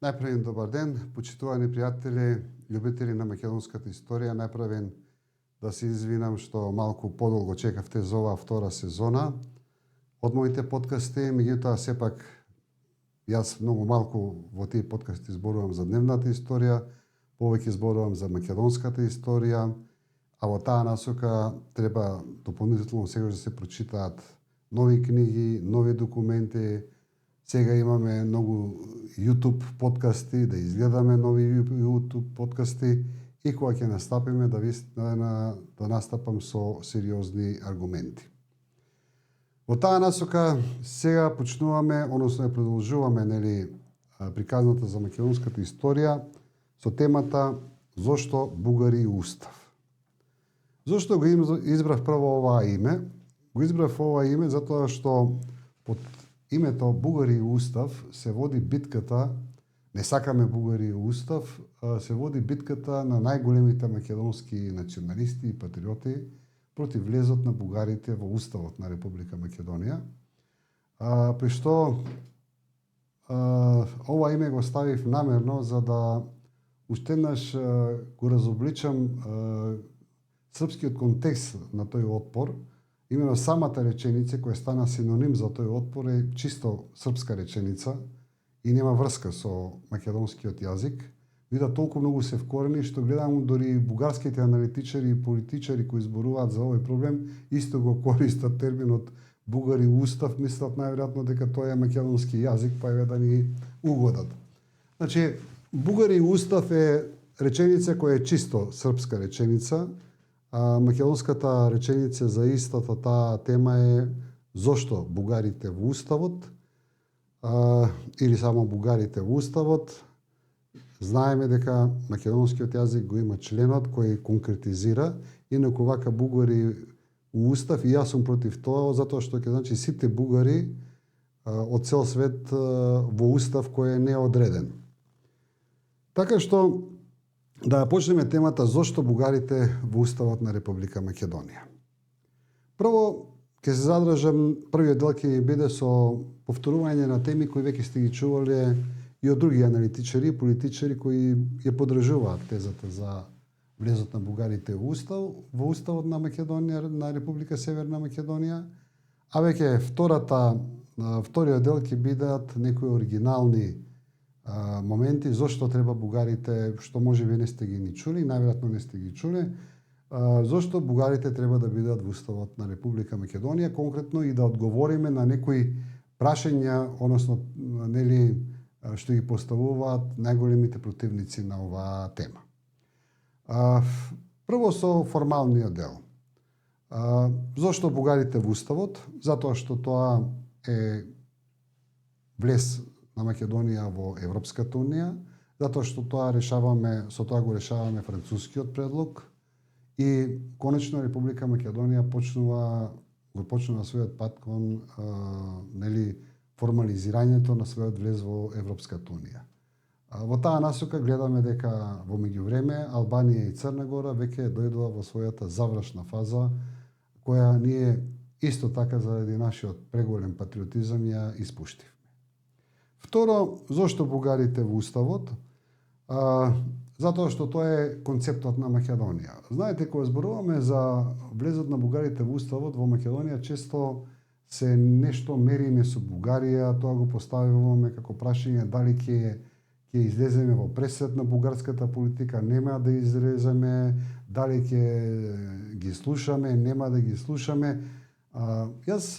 Најпрвен добар ден, почитувани пријатели, љубители на македонската историја. Најпрвен да се извинам што малку подолго чекавте за оваа втора сезона од моите подкасти, меѓутоа сепак јас многу малку во тие подкасти зборувам за дневната историја, повеќе зборувам за македонската историја, а во таа насока треба дополнително сегаш да се прочитаат нови книги, нови документи. Сега имаме многу YouTube подкасти, да изгледаме нови YouTube подкасти и кога ќе настапиме да настапам со сериозни аргументи. Во таа насока сега почнуваме, односно ја продолжуваме приказната за македонската историја со темата зошто бугари и устав. Зошто го избрав прво оваа име? Го избрав оваа име затоа што под името Бугари и устав се води битката, не сакаме бугари и устав, се води битката на најголемите македонски националисти и патриоти против влезот на бугарите во уставот на Република Македонија. При што ова име го ставив намерно за да уште еднаш го разобличам српскиот контекст на тој отпор. Именно самата реченица која стана синоним за тој отпор е чисто српска реченица и нема врска со македонскиот јазик. Вида толку многу се вкорени што гледам дори бугарските аналитичари и политичари кои зборуваат за овој проблем исто го користат терминот бугари устав, мислат најверојатно дека тоа е македонски јазик, па еве да ни угодат. Значи, бугари устав е реченица која е чисто српска реченица. Македонската реченица за истата таа тема е зошто бугарите во уставот, или само бугарите во уставот. Знаеме дека македонскиот јазик го има членот кој конкретизира, инаку вака бугари во устав, и јас сум против тоа, затоа што ќе значи сите бугари од цел свет во устав кој е неодреден. Така што да почнеме темата зошто бугарите во уставот на Република Македонија. Прво, ќе се задржам, првиот дел ќе биде со повторување на теми кои веќе сте ги чувале и од други аналитичари и политичари кои ја поддржуваат тезата за влезот на бугарите во уставот на Македонија, на Република Северна Македонија, а веќе вториот дел ќе бидат некои оригинални моменти зошто треба бугарите, што можеби не сте ги ни чули, најверојатно не сте ги чули, зошто бугарите треба да бидат во уставот на Република Македонија, конкретно и да одговориме на некои прашања, односно што ги поставуваат најголемите противници на оваа тема. Прво со формалниот дел. Зошто бугарите во уставот? Затоа што тоа е влез на Македонија во Европската унија, затоа што со тоа го решаваме францускиот предлог и конечно Република Македонија почнува својот пат кон формализирањето на својот влез во Европската унија. Во таа насока гледаме дека во меѓувреме Албанија и Црна Гора веќе дојдува во својата завршна фаза, која ние исто така заради нашиот преголем патриотизам ја испуштивме. Второ, зошто бугарите во уставот? Затоа што тоа е концептот на Македонија. Знаете, кога зборуваме за влезот на бугарите во уставот во Македонија, често се нешто мериме со Бугарија, тоа го поставуваме како прашање дали ќе излеземе во пресед на бугарската политика, нема да излеземе, дали ќе ги слушаме, нема да ги слушаме. Јас,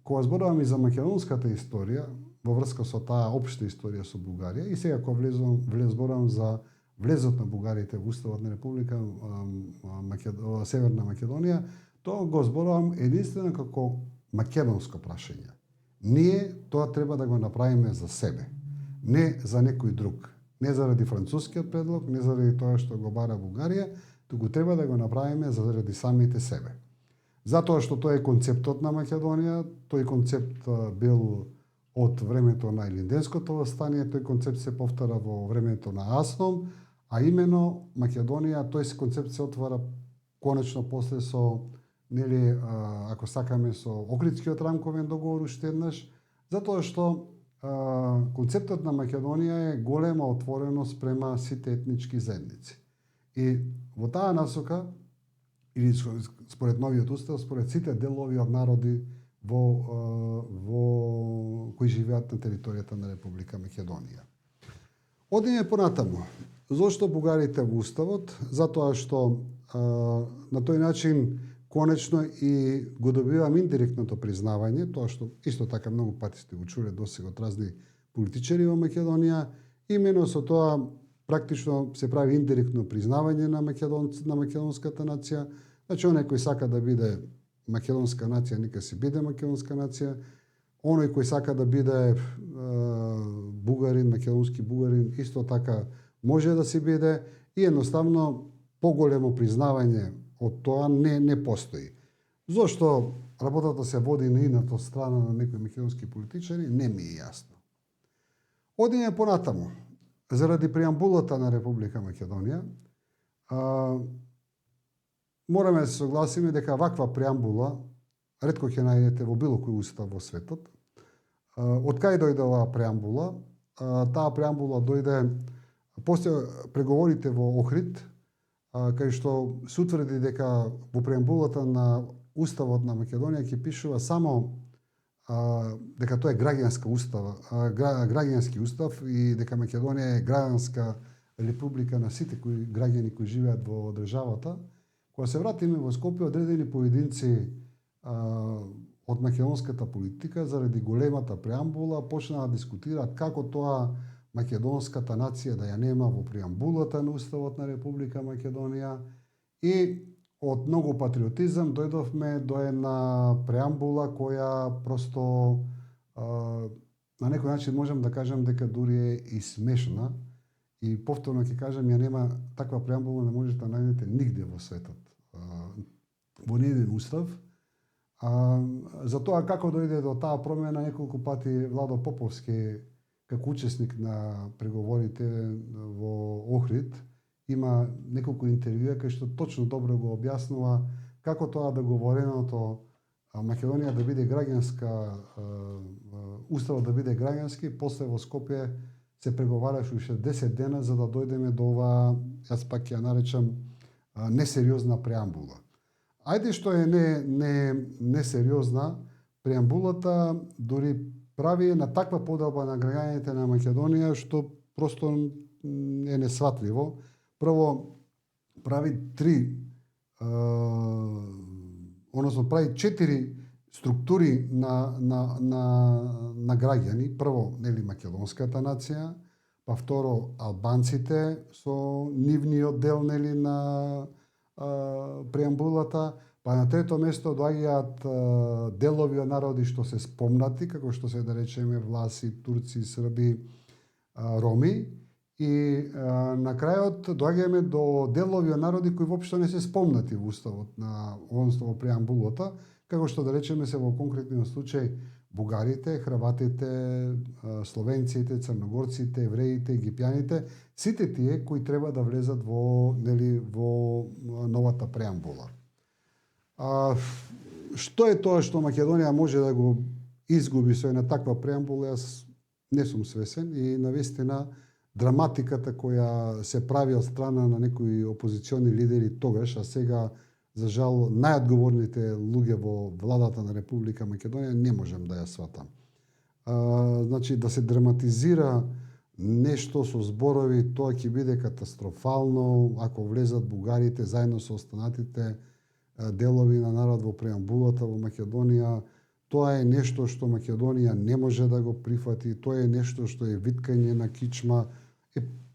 кога зборувам и за македонската историја, во врска со таа општа историја со Бугарија, и сега кога зборувам за влезот на бугарите во уставот на Република Северна Македонија, тоа го зборувам единствено како македонско прашање. Ние тоа треба да го направиме за себе, не за некој друг. Не заради францускиот предлог, не заради тоа што го бара Бугарија, туку треба да го направиме заради самите себе. Затоа што тоа е концептот на Македонија, тој концепт бил од времето на Илинденското востание, тој концепт се повтора во времето на Асном, а имено Македонија, тој концепт се отвара конечно после со, ако сакаме, со Охридскиот рамковен договор уште еднаш, затоа што концептот на Македонија е голема отвореност према сите етнички заедници. И во таа насока, или според новиот устав, според сите делови од народи во кои живеат на територијата на Република Македонија. Одиме понатаму. Зошто бугарите во уставот? Затоа што на тој начин конечно и го добивам индиректното признавање, тоа што исто така многу пати сте го чуле досега од разни политичари во Македонија, имено со тоа практично се прави индиректно признавање на македонската нација. Значи, оној кој сака да биде македонска нација, нека си биде македонска нација. Оној кој сака да биде бугарин, македонски бугарин, исто така може да си биде и едноставно поголемо признавање од тоа не постои. Зошто работата се води на ината страна на некои македонски политичари, не ми е јасно. Одиме понатаму. Заради преамбулата на Република Македонија, мораме да се согласиме дека ваква преамбула ретко ќе најдете во било кој устав во светот. Од кај дојде оваа преамбула? Таа преамбула дојде после преговорите во Охрид, кај што се утврди дека во преамбулата на Уставот на Македонија ќе пишува само дека тоа е граѓански устав и дека Македонија е граѓанска република на сите граѓани кои живеат во државата. Кога се вратиме во Скопје, одредени поединци од македонската политика заради големата преамбула почнаа да дискутираат како тоа македонската нација да ја нема во преамбулата на Уставот на Република Македонија и од многу патриотизам дојдовме до една преамбула која просто на некој начин можам да кажам дека дури е и смешна и повторно ќе кажам ја нема таква преамбула, не можете да најдете нигде во светот. Во ниеден устав. За тоа како дојде до таа промена неколку пати Владо Поповски како учесник на преговорите во Охрид има неколку интервјуа кај што точно добро го објаснува како тоа договореното Македонија да биде граѓанска, уставот да биде граѓански, после во Скопје се преговараше уште 10 дена за да дојдеме до ова, јас пак ја наречам несериозна преамбула. Ајде што е несериозна, преамбулата дури прави на таква поделба на граѓаните на Македонија што просто е несватливо. Прво, прави прави 4 структури на граѓани. Прво, нели, македонската нација, па второ, албанците со нивниот дел, нели, на преамбулата, па на трето место доаѓаат делови од народи што се спомнати, како што се да речеме власи, турци, срби, роми, и на крајот доаѓаме до делови од народи кои воопшто не се спомнати во уставот на во преамбулата, како што да речеме се во конкретниот случај бугарите, хрватите, словенците, црногорците, евреите, египјаните, сите тие кои треба да влезат во новата преамбула. Што е тоа што Македонија може да го изгуби со една таква преамбула, јас не сум свесен и навистина драматиката која се прави од страна на некои опозициони лидери тогаш, а сега за жал најодговорните луѓе во владата на Република Македонија не можам да ја сватам. Значи да се драматизира нешто со зборови, тоа ќе биде катастрофално ако влезат бугарите заедно со останатите делови на народ во преамбулата во Македонија. Тоа е нешто што Македонија не може да го прифати, тоа е нешто што е виткање на кичма.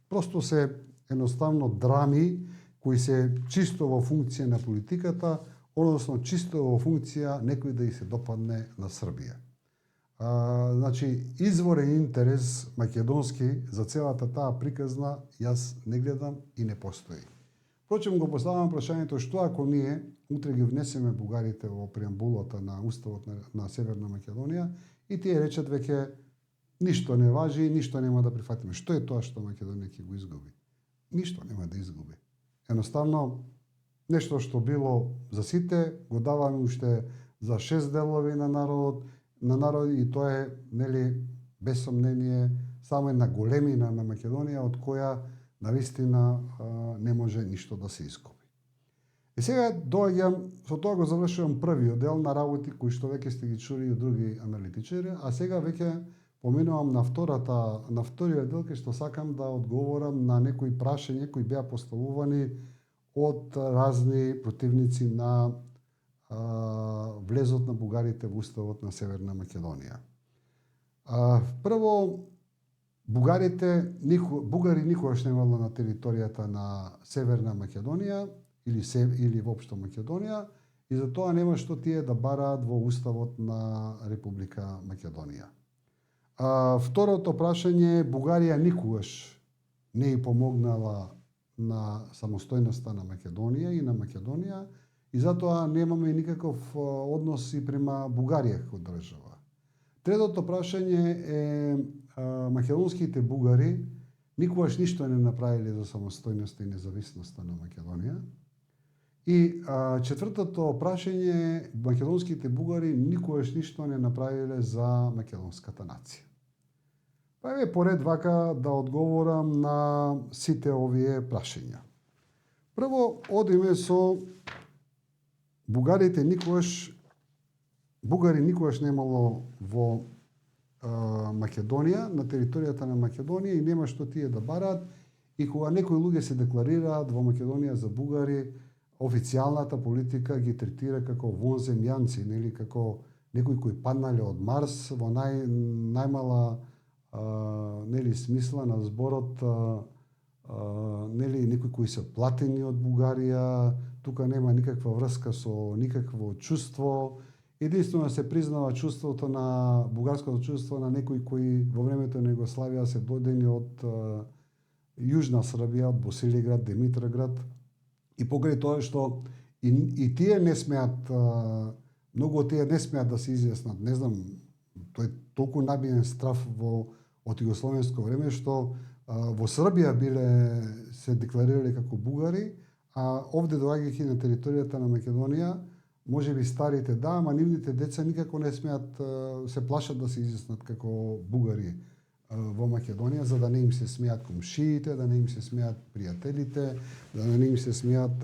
Просто се едноставно драми кои се чисто во функција на политиката, односно чисто во функција некој да и се допадне на Србија. Значи, изворен интерес македонски за целата таа приказна јас не гледам и не постои. Впрочем, го поставам прашањето што ако ние утре ги внесеме бугарите во преамбулата на Уставот на Северна Македонија и тие речат веќе ништо не важи, ништо нема да прифатиме. Што е тоа што Македонија ќе го изгуби? Ништо нема да изгуби. Едноставно, нешто што било за сите, го даваме уште за 6 делови на народи и тоа е, нели, без сомнение само една големина на Македонија од која навистина не може ништо да се искупи. И сега доаѓам, со тоа го завршувам првиот дел на работи кои што веќе сте ги чули и од други аналитичари, а сега веќе поминувам на вториот дел, кај што сакам да одговорам на некои прашања кои беа поставувани од разни противници на влезот на бугарите во уставот на Северна Македонија. Прво, бугари никогаш не имало на територијата на Северна Македонија или воопшто Македонија, и затоа нема што тие да бараат во уставот на Република Македонија. Второто прашање, Бугарија никогаш не и помогнала на самостојноста на Македонија и на Македонија, и затоа немаме никаков однос и према Бугарија како држава. Третото прашање е, македонските бугари никогаш ништо не направиле за самостојноста и независноста на Македонија. И четвртото прашање е, македонските бугари никогаш ништо не направиле за македонската нација. Па еве поред вака да одговорам на сите овие прашања. Прво, одиме со бугари никогаш немало во Македонија, на територијата на Македонија, и нема што тие да бараат, и кога некои луѓе се декларираат во Македонија за бугари, официјалната политика ги третира како вонземјанци, нели, како некои кои паднале од Марс, во најмала нели смисла на зборот, нели, некои кои се платени од Бугарија, тука нема никаква врска со никакво чувство. Единствено се признава чувството на бугарското чувство на некои кои во времето на Југославија се додени од Јужна Србија, од Босилеград, Димитроград, и покрај тоа што и тие не смеат, многу од тие не смеат да се изјаснат. Не знам, тој толку набиен страв од југословенско време што во Србија биле се декларирале како бугари, а овде доаѓајќи на територијата на Македонија, може би старите да, ама нивните деца никако не смеат, се плашат да се изјаснат како бугари во Македонија, за да не им се смеат комшиите, да не им се смеат пријателите, да не им се смеат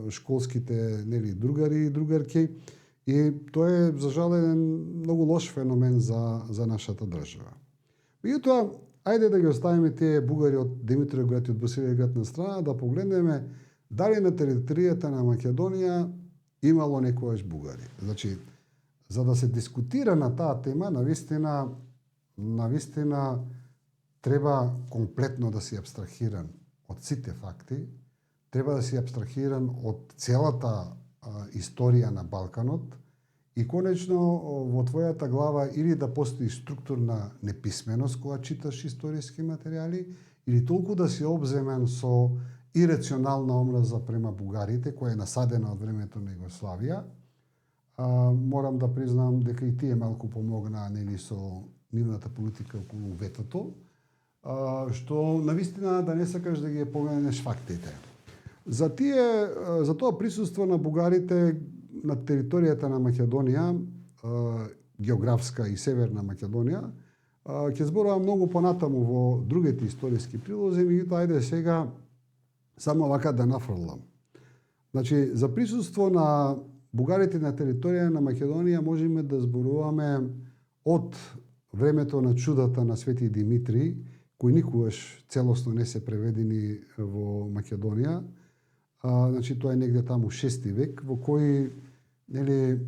школските, нели, другари и другарки. И тоа е, за жал, еден многу лош феномен за нашата држава. Меѓутоа, ајде да ги оставиме тие бугари од Димитровград и од Босилеград на страна, да погледнеме дали на територијата на Македонија имало некојаш бугари. Значи, за да се дискутира на таа тема, навистина треба комплетно да си абстрахиран од сите факти, треба да си абстрахиран од целата историја на Балканот, и конечно во твојата глава или да постои структурна неписменост кога читаш историски материјали, или толку да си обземен со ирационална омраза према бугарите, која е насадена од времето на Југославија. Морам да признам дека и тие малку помогнаа, нели, со нивната политика околу ветото, што навистина да не сакаш да ги поменеш фактите. За тоа присуство на бугарите на територијата на Македонија, географска и Северна Македонија, ќе зборувам многу понатаму во другите историски прилози, меѓутоа ајде сега само вака да нафрлам. Значи, за присуство на бугарите на територија на Македонија можеме да зборуваме од времето на чудата на Свети Димитри, кои никогаш целосно не се преведени во Македонија. Значи, тоа е негде таму 6 век, во кој, нели,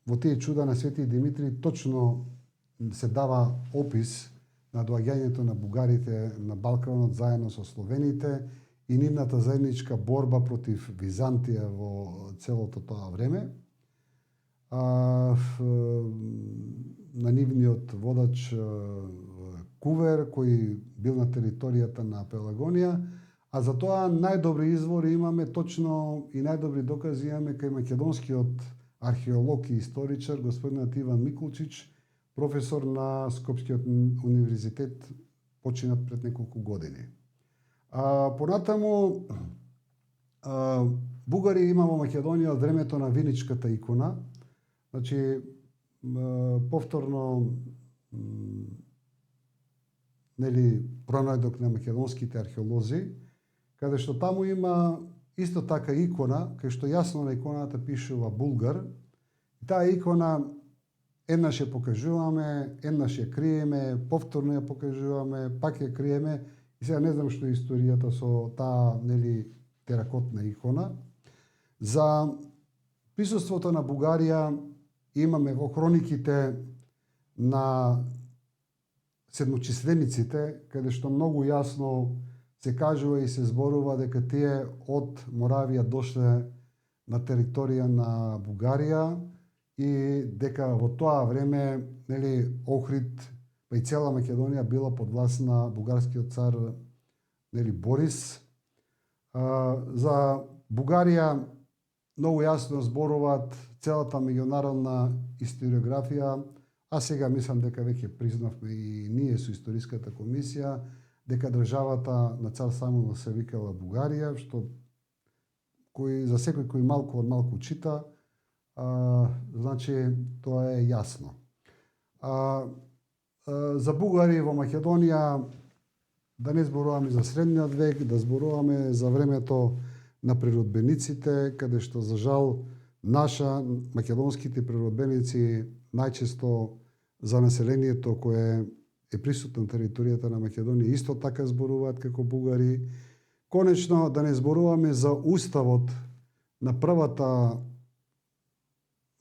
во тие чуда на Свети Димитри точно се дава опис на доаѓањето на бугарите на Балканот заедно со словените и нивната заедничка борба против Византија во целото тоа време. На нивниот водач Кувер, кој бил на територијата на Пелагонија, а за тоа најдобри извори имаме точно и најдобри докази имаме кај македонскиот археолог и историчар господинот Иван Миколчич, професор на Скопскиот универзитет, починат пред неколку години. Понатаму, бугари има во Македонија од времето на Виничката икона. Значи, повторно нели пронајдок на македонските археолози, каде што таму има исто така икона, кај што јасно на иконата пишува Булгар. И таа икона еднаш ја покажуваме, еднаш ја криеме, повторно ја покажуваме, пак ја криеме. И сега не знам што е историјата со таа, нели, теракотна икона. За присуството на Бугарија имаме во хрониките на седмочислениците, каде што многу јасно се кажува и се зборува дека тие од Моравија дошле на територија на Бугарија и дека во тоа време, нели, Охрид, па и цела Македонија била под власт на бугарскиот цар, нели, Борис. За Бугарија многу јасно зборуваат целата меѓународна историографија, а сега мислам дека веќе признавме и ние со историската комисија дека државата на цар Самуил се викала Бугарија, што кој за секој кој малку од малку чита, значи тоа е јасно. За бугари во Македонија да не зборуваме за средниот век, да зборуваме за времето на природбениците, каде што за жал македонските природбеници најчесто за населението кое е присутно на територијата на Македонија исто така зборуваат како бугари. Конечно, да не зборуваме за уставот на првата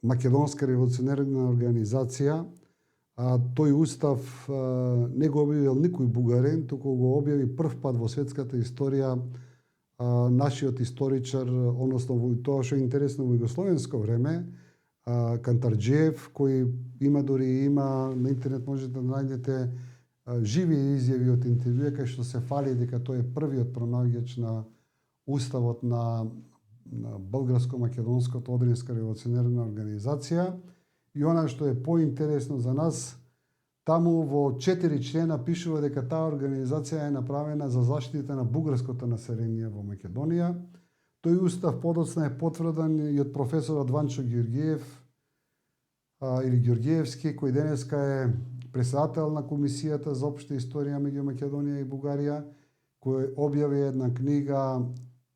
македонска револуционерна организација. Тој устав не го објавил никој бугарин, туку го објави прв пат во светската историја нашиот историчар, односно во тоа што е интересно во југословенско време, Кантарџиев, кој има на интернет можете да најдете живи изјави од интервјуа кај што се фали дека тој е првиот пронаоѓач на уставот на Българско-македонската одринска револуционерна организација. И она што е поинтересно за нас, таму во 4 члена пишува дека таа организација е направена за заштита на бугарското население во Македонија. Тој устав подоцна е потврден и од професорот Ванчо Ѓорѓиев или Ѓорѓиевски, кој денеска е председател на Комисијата за општа историја меѓу Македонија и Бугарија, кој објави една книга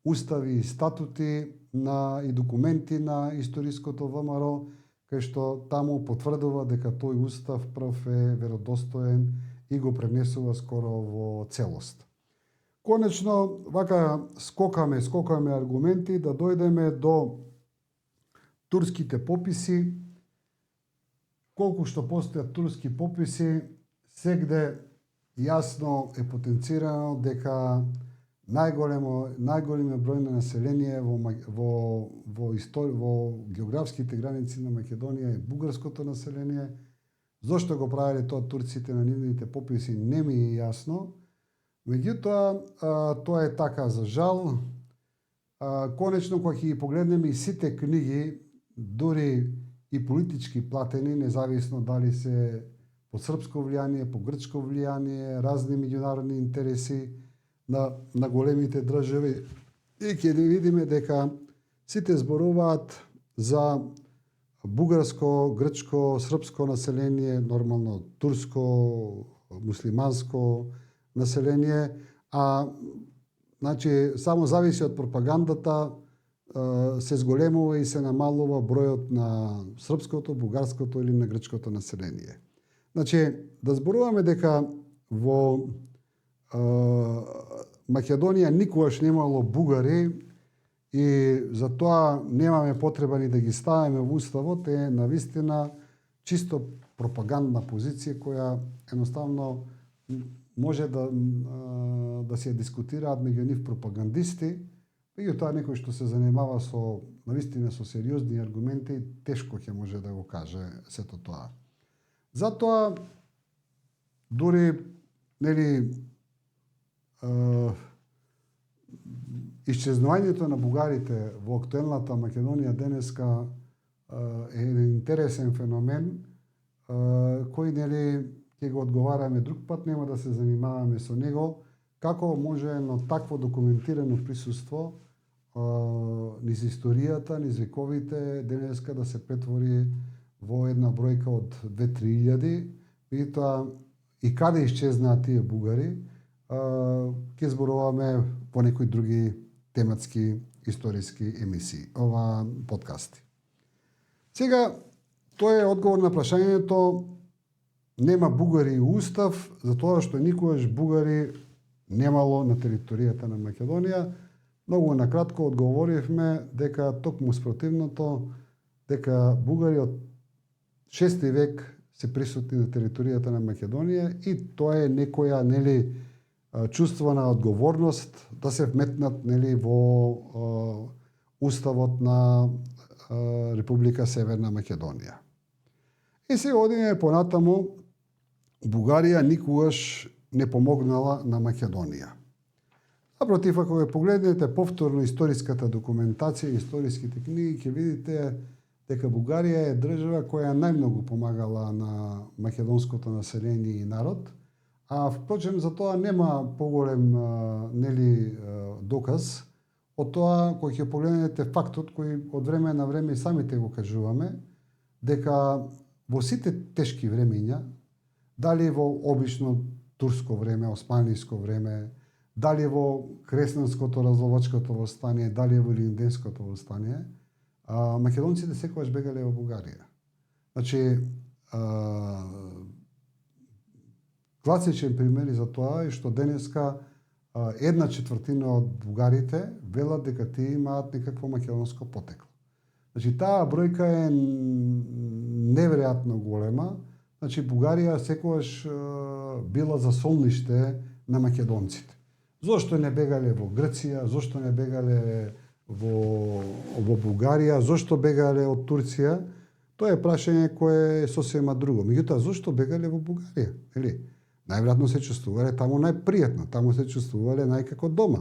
Устави и статути и документи на историското ВМРО, кај што таму потврдува дека тој устав прв е веродостоен и го пренесува скоро во целост. Конечно, вака скокаме аргументи да дојдеме до турските пописи. Колку што постојат турски пописи, сегде јасно е потенцирано дека најголемиот број на население во географските граници на Македонија е бугарското население. Зошто го правеле тоа турците на нивните пописи не ми е јасно. Меѓутоа, тоа е така за жал. Конечно, кога ќе ги погледнеме и сите книги, дури и политички платени, независно дали се по српско влијание, по грчко влијание, разни меѓународни интереси на големите држави, и ќе видиме дека сите зборуваат за бугарско, грчко, српско население, нормално турско, муслиманско население, значи само зависи од пропагандата, се зголемува и се намалува бројот на српското, бугарското или на грчкото население. Значи, да зборуваме дека во Македонија никогаш немало бугари и за тоа немаме потреба ни да ги ставиме во уставот, е навистина чисто пропагандна позиција која едноставно може да се дискутираат меѓу нив пропагандисти, меѓутоа некој што се занимава навистина со сериозни аргументи, тешко ќе може да го каже сето тоа. Затоа дури исчезнувањето на бугарите во актуелната Македонија денеска е интересен феномен кој ќе го одговараме друг пат, нема да се занимаваме со него, како може едно такво документирано присуство низ историјата, низ вековите денеска да се претвори во една бројка од 2-3 илјади. меѓутоа и каде исчезнаа тие бугари, ќе зборуваме по некои други тематски историски емисии, подкасти. Сега, тоа е одговор на прашањето нема бугари и устав, затоа што никогаш бугари немало на територијата на Македонија. Многу накратко одговоривме дека токму спротивното, дека бугари од 6 век се присутни на територијата на Македонија и тоа е некоја чувство на одговорност да се вметнат во уставот на Република Северна Македонија. И се одиме понатаму, Бугарија никогаш не помогнала на Македонија. Напротив, ако ја погледнете повторно историската документација и историските книги, ќе видите дека Бугарија е држава која најмногу помагала на македонското население и народ, а впрочем за тоа нема поголем доказ од тоа кој ќе погледнете фактот кој од време на време и самите го кажуваме, дека во сите тешки времења, дали во обично турско време, османлиско време, дали во кресенското разловачкото восстание, дали во илинденското восстание, македонците секогаш бегале во Бугарија. Значи, класичен пример за тоа е што денеска 1/4 од бугарите велат дека тие имаат некакво македонско потекло. Значи, таа бројка е неверојатно голема. Значи, Бугарија секогаш била засолниште на македонците. Зошто не бегале во Грција, зошто не бегале во Бугарија, зошто бегале од Турција? Тоа е прашање кое е сосема друго. Меѓутоа, зошто бегале во Бугарија? Најверојатно се чувствувале таму најпријатно, таму се чувствувале најкако дома.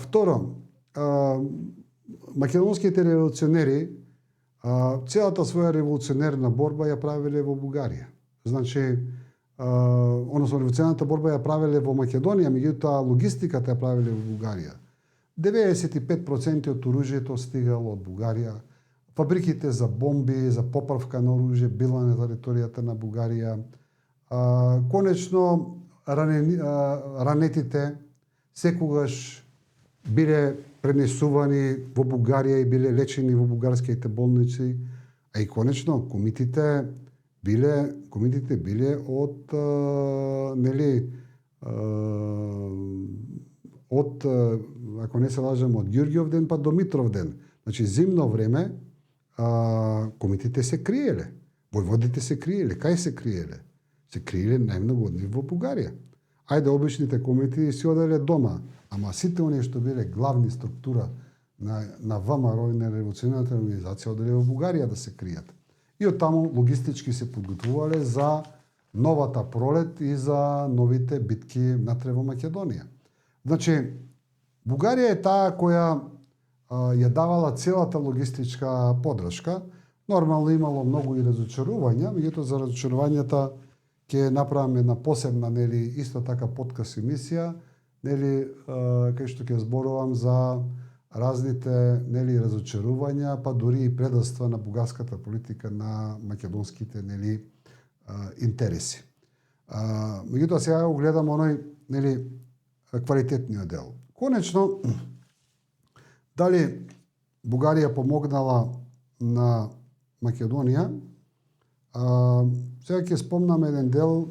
Второ, македонските револуционери целата своја револуционерна борба ја правеле во Бугарија. Значи, револуционерната борба ја правеле во Македонија, меѓутоа логистиката ја правеле во Бугарија. 95% од оружјето стигало од Бугарија. Фабриките за бомби, за поправка на оружје била на територијата на Бугарија. Конечно, ранетите секогаш биле пренесувани во Бугарија и биле лечени во бугарските болници, а и конечно комитите биле од ако не се лажам од Ѓурѓов ден па до Митров ден. Значи зимно време комитите се криеле, војводите се криеле, кај се криеле? Се криеле најмногу од нив во Бугарија. Ајде обичните комити си оделе дома, ама сите оние што биле главни структура на ВМРО и на револуционерната организација оделе во Бугарија да се кријат. И оттаму логистички се подготвувале за новата пролет и за новите битки натре во Македонија. Значи, Бугарија е таа која ја давала целата логистичка поддршка. Нормално имало многу и разочарувања, меѓутоа за разочарувањата ќе направиме една посебна, исто така подкаст емисија, кај што ќе зборувам за разните, разочарувања, па дури и предавства на бугарската политика на македонските, интереси. Меѓутоа сега го гледам оној, квалитетниот дел. Конечно, дали Бугарија помогнала на Македонија, сега ќе спомнам еден дел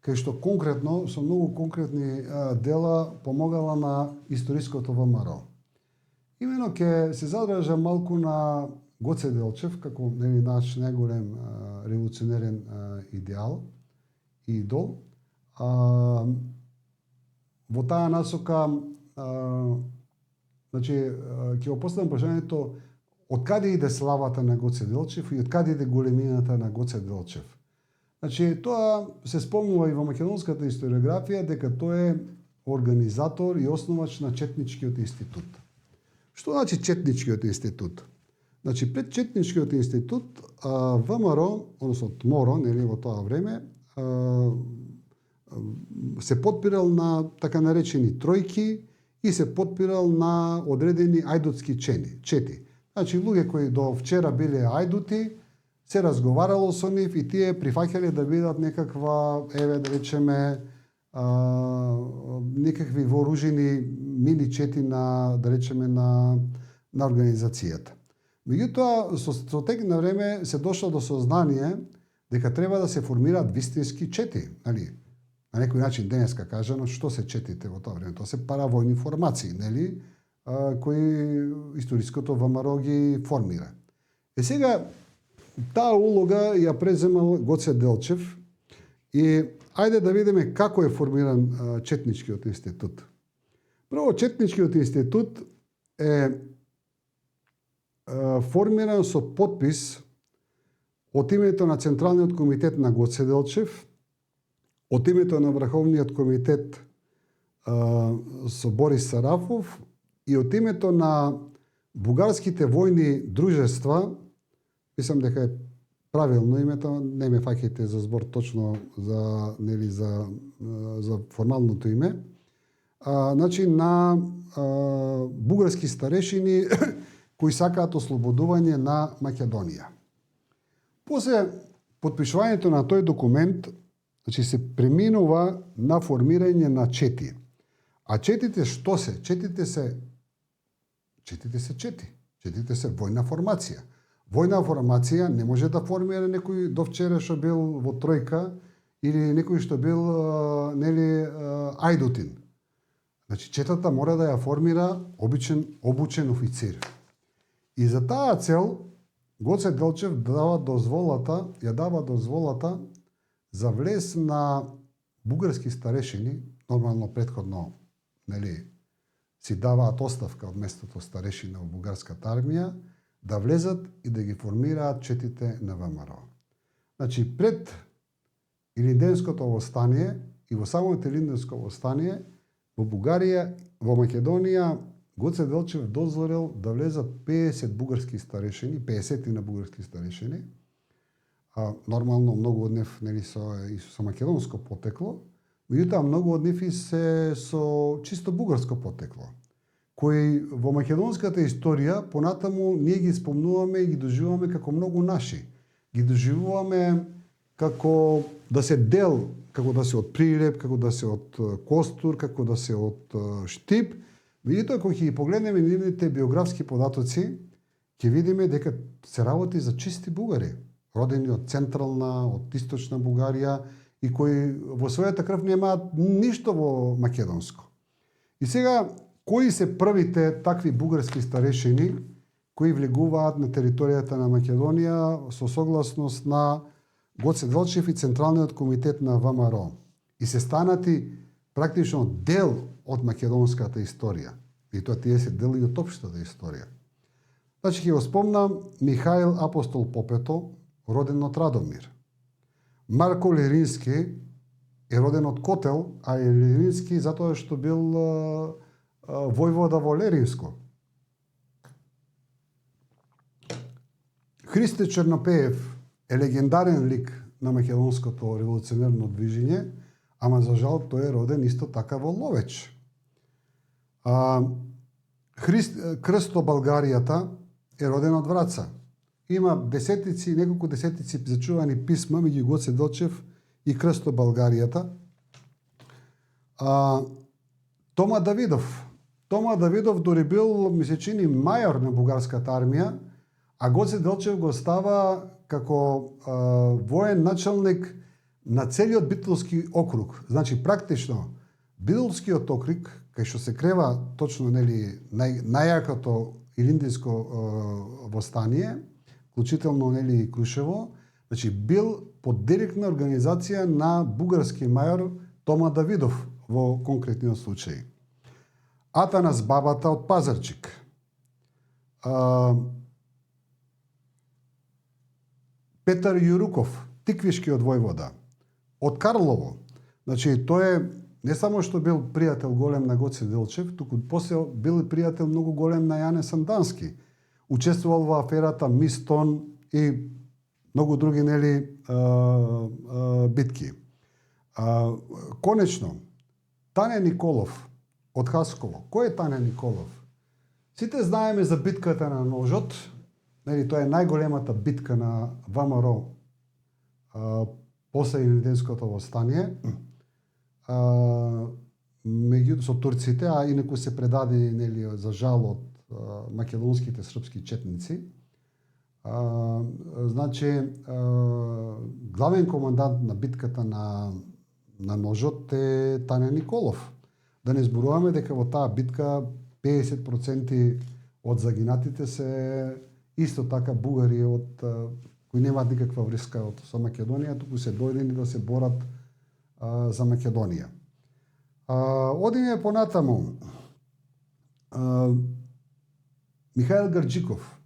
кај што конкретно, со многу конкретни дела, помогала на историското ВМРО. Имено ќе се задржам малку на Гоце Делчев, како наш најголем револуционерен идеал и идол. Во таа насока, ќе го поставам прашањето од каде иде славата на Гоце Делчев и од каде иде големината на Гоце Делчев. Значи, тоа се спомнува и во македонската историографија дека тој е организатор и основач на Четничкиот институт. Што значи Четничкиот институт? Значи, пред Четничкиот институт ВМРО, односно ТМОРО, во тоа време, се подпирал на така наречени тројки и се подпирал на одредени ајдутски чети. Значи, луѓе кои до вчера биле ајдути, се разговарало со нив и тие прифаќале да бидат некаква, да речеме, некакви вооружени мини чети на, да речеме, на организацијата. Меѓутоа, со тек на време се дошло до сознание дека треба да се формираат вистински чети, нели? На некој начин денеска кажано, што се четите во тоа време? Тоа се паравојни формации, нели? Кои историското ВМРО ги формира. Сега, таа улога ја преземал Гоце Делчев и ајде да видиме како е формиран Четничкиот институт. Прво, Четничкиот институт е формиран со подпис од името на Централниот комитет на Гоце Делчев, од името на Врховниот комитет со Борис Сарафов и од името на бугарските војни дружества, мислам дека е правилно името, не ме фаќајте за збор точно за, нели, за формалното име, значи на бугарски старешини кои сакаат ослободување на Македонија. После подпишувањето на тој документ, значи се преминува на формирање на чети. А четите што се? Четите се чети. Четите се војна формација. Војна формација не може да формира некој до вчера што бил во тројка или некој што бил нели ајдутин. Значи четата мора да ја формира обучен офицер. И за таа цел Гоце Делчев ја дава дозволата за влез на бугарски старешини, нормално претходно, нели, си даваат оставка од местото старешина во бугарската армија, да влезат и да ги формираат четите на ВМРО. Значи, пред Илинденското восстание и во самото Илинденско восстание, во Бугарија, во Македонија, Гоце Делчев дозволил да влезат 50 бугарски старешини, 50 на бугарски старешини, нормално многу од нив нели со македонско потекло, меѓутоа многу од нив и се со чисто бугарско потекло, кои во македонската историја понатаму ние ги спомнуваме и ги доживуваме како многу наши. Ги доживуваме како да се дел, како да се од Прилеп, како да се од Костур, како да се од Штип. Меѓутоа, кога ќе ги погледнеме нивните биографски податоци, ќе видиме дека се работи за чисти бугари, родени од централна, од источна Бугарија и кои во својата крв немаат ништо во македонско. И сега, кои се првите такви бугарски старешини кои влегуваат на територијата на Македонија со согласност на Гоце Делчев и Централниот комитет на ВМРО и се станати практично дел од македонската историја. И тоа тие се дел и од општата историја. Значи, ќе го спомнам Михаил Апостол Попето, роден од Радомир. Марко Лирински е роден од Котел, а е Лирински затоа што бил војвода во Леринско. Христе Чернопеев е легендарен лик на македонското револуционерно движење, ама за жал тој е роден исто така во Ловеч. Крсто Българијата е роден од Враца. Има неколку десетици зачувани писма меѓу Гоце Делчев и Крсто Българијата. Тома Давидов дори бил, ми се чини, мајор на бугарската армија, а Гоце Делчев го става како воен началник на целиот Битолски округ. Значи, практично, Битолскиот округ, кај што се крева точно нели најакото илиндинско восстание, вклучително нели Крушево, значи бил под директна организација на бугарски мајор Тома Давидов во конкретниот случај. Атанас Бабата од Пазарчик. Петар Јуруков, тиквишкиот војвода, од Карлово. Значи, тој е не само што бил пријател голем на Гоце Делчев, туку после бил пријател многу голем на Јане Сандански. Учествувал во аферата Мистон и многу други нели битки. Конечно, Тане Николов од Хасково. Кој е Тане Николов? Сите знаеме за битката на ножот нели тоа е најголемата битка на ВМРО после Илинденското востание. Меѓу со турците, а инаку се предаде нели за жал од македонските српски четници. Значи главен командант на битката на ножот е Таня Николов. Да не зборуваме дека во таа битка 50% од загинатите се исто така бугари кои немаат никаква врска со Македонија, туку се дојдени да се борат за Македонија. Одиме понатаму. Михаил Грджиков.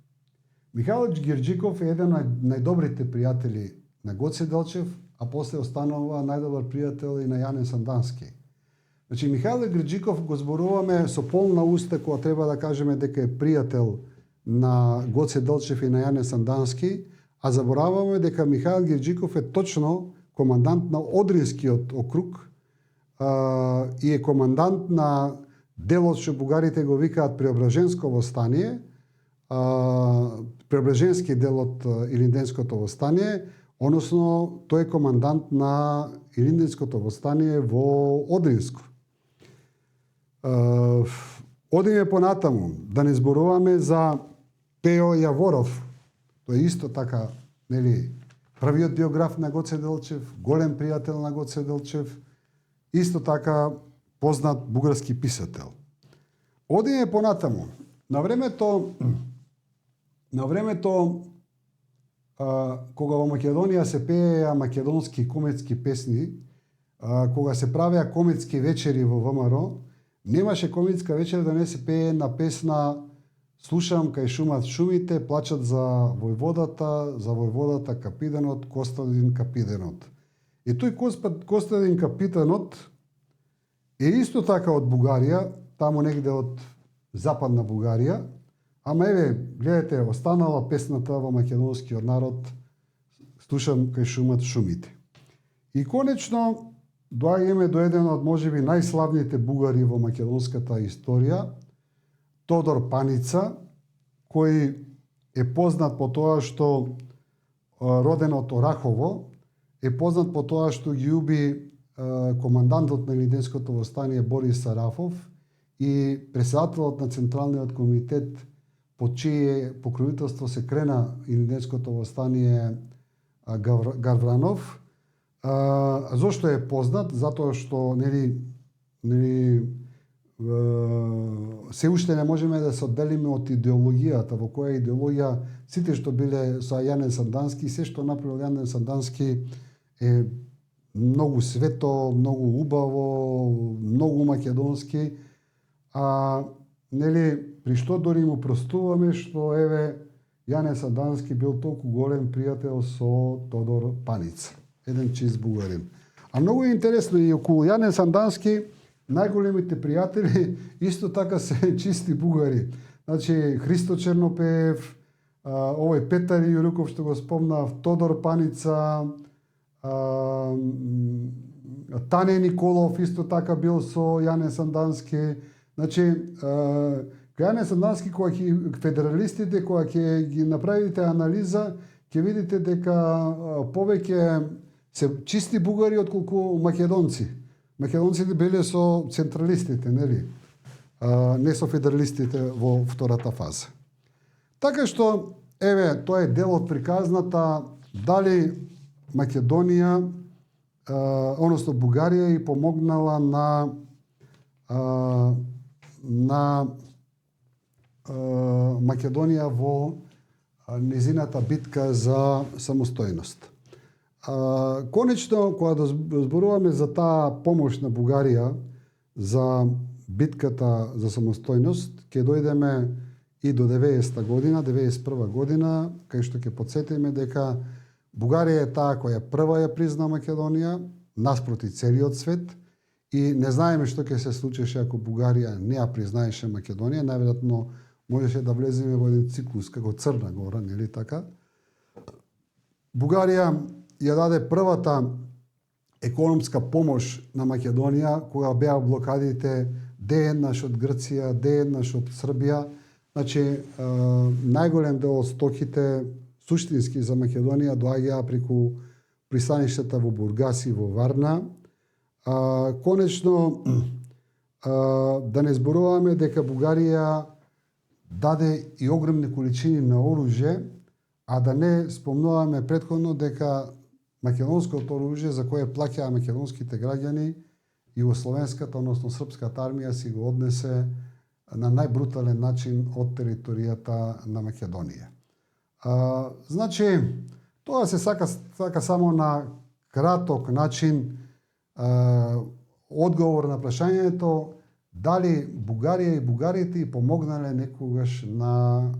Михаил Грджиков е еден од најдобрите пријатели на Гоце Делчев, а после останува најдобар пријател и на Јане Сандански. Значи, Михаил Грджиков го зборуваме со полна уста кога треба да кажеме дека е пријател на Гоце Делчев и на Јане Сандански, а забораваме дека Михаил Грджиков е точно командант на Одринскиот округ и е командант на делот што бугарите го викаат Преображенско востание, Преображенски дел од Илинденското востание, односно тој е командант на Илинденското востание во Одринско. Одиме понатаму, да не зборуваме за Пео Јаворов. Тој е исто така, нели, првиот биограф на Гоце Делчев, голем пријател на Гоце Делчев, исто така познат бугарски писател. Одиме понатаму. На времето кога во Македонија се пееа македонски кометски песни, кога се правеа кометски вечери во ВМРО, немаше кометска вечер да не се пее на песна "Слушам кај шумат шумите, плачат за војводата Капиденот, Костадин Капиденот". И тој Костадин Капиденот е исто така од Бугарија, таму негде од западна Бугарија, ама еве, гледате, останала песната во македонскиот народ "Слушам кај шумат шумите". И конечно доаѓаме до еден од можеби најславните бугари во македонската историја, Тодор Паница, кој е познат по тоа што роден од Орахово, е познат по тоа што ги уби командантот на Илинденското востание Борис Сарафов и председателот на Централниот комитет по чие покровителство се крена Илинденското востание Гавранов. Зошто е познат? Затоа што се уште не можеме да се одделиме од идеологијата, во која идеологија сите што биле со Јане Сандански, се што направил Јане Сандански е многу свето, многу убаво, многу македонски, при што дори му простуваме што еве Јане Сандански бил толку голем пријател со Тодор Паница, еден чист бугарин. А многу е интересно и околу Јане Сандански најголемите пријатели исто така се чисти бугари. Значи Христо Чернопеев, овој Петар Јуруков што го спомнав, Тодор Паница, Таня Николов исто така бил со Јане Сандански. Значи, Јане Сандански, кога федералистите, кога ќе ги направите анализа, ќе видите дека повеќе се чисти бугари отколку македонци. Македонците биле со централистите, нели? Не со федералистите во втората фаза. Така што, еве, тоа е дел од приказната дали Македонија, односно Бугарија и помогнала на Македонија во незината битка за самостојност. Конечно, кога зборуваме за таа помош на Бугарија за битката за самостојност, ќе дојдеме и до 90-та година, 91 година, кај што ќе потсетиме дека Бугарија е таа која прва ја призна Македонија, наспроти целиот свет, и не знаеме што ќе се случеше ако Бугарија не ја признаеше Македонија, најверојатно можеше да влеземе во еден циклус како Црна Гора, нели така? Бугарија ја даде првата економска помош на Македонија кога беа блокадите дееднаш од Грција, дееднаш од Србија. Значи, најголем дел од стоките суштински за Македонија доаѓаа преку пристаништата во Бургас и во Варна. Конечно, да не зборуваме дека Бугарија даде и огромни количини на оружје, а да не спомнуваме претходно дека македонското оружје за кое плаќаа македонските граѓани, југословенската, односно српската армија си го однесе на најбрутален начин од територијата на Македонија. Значи, тоа се сака само на краток начин одговор на прашањето дали Бугарија и бугарите и помогнале некогаш на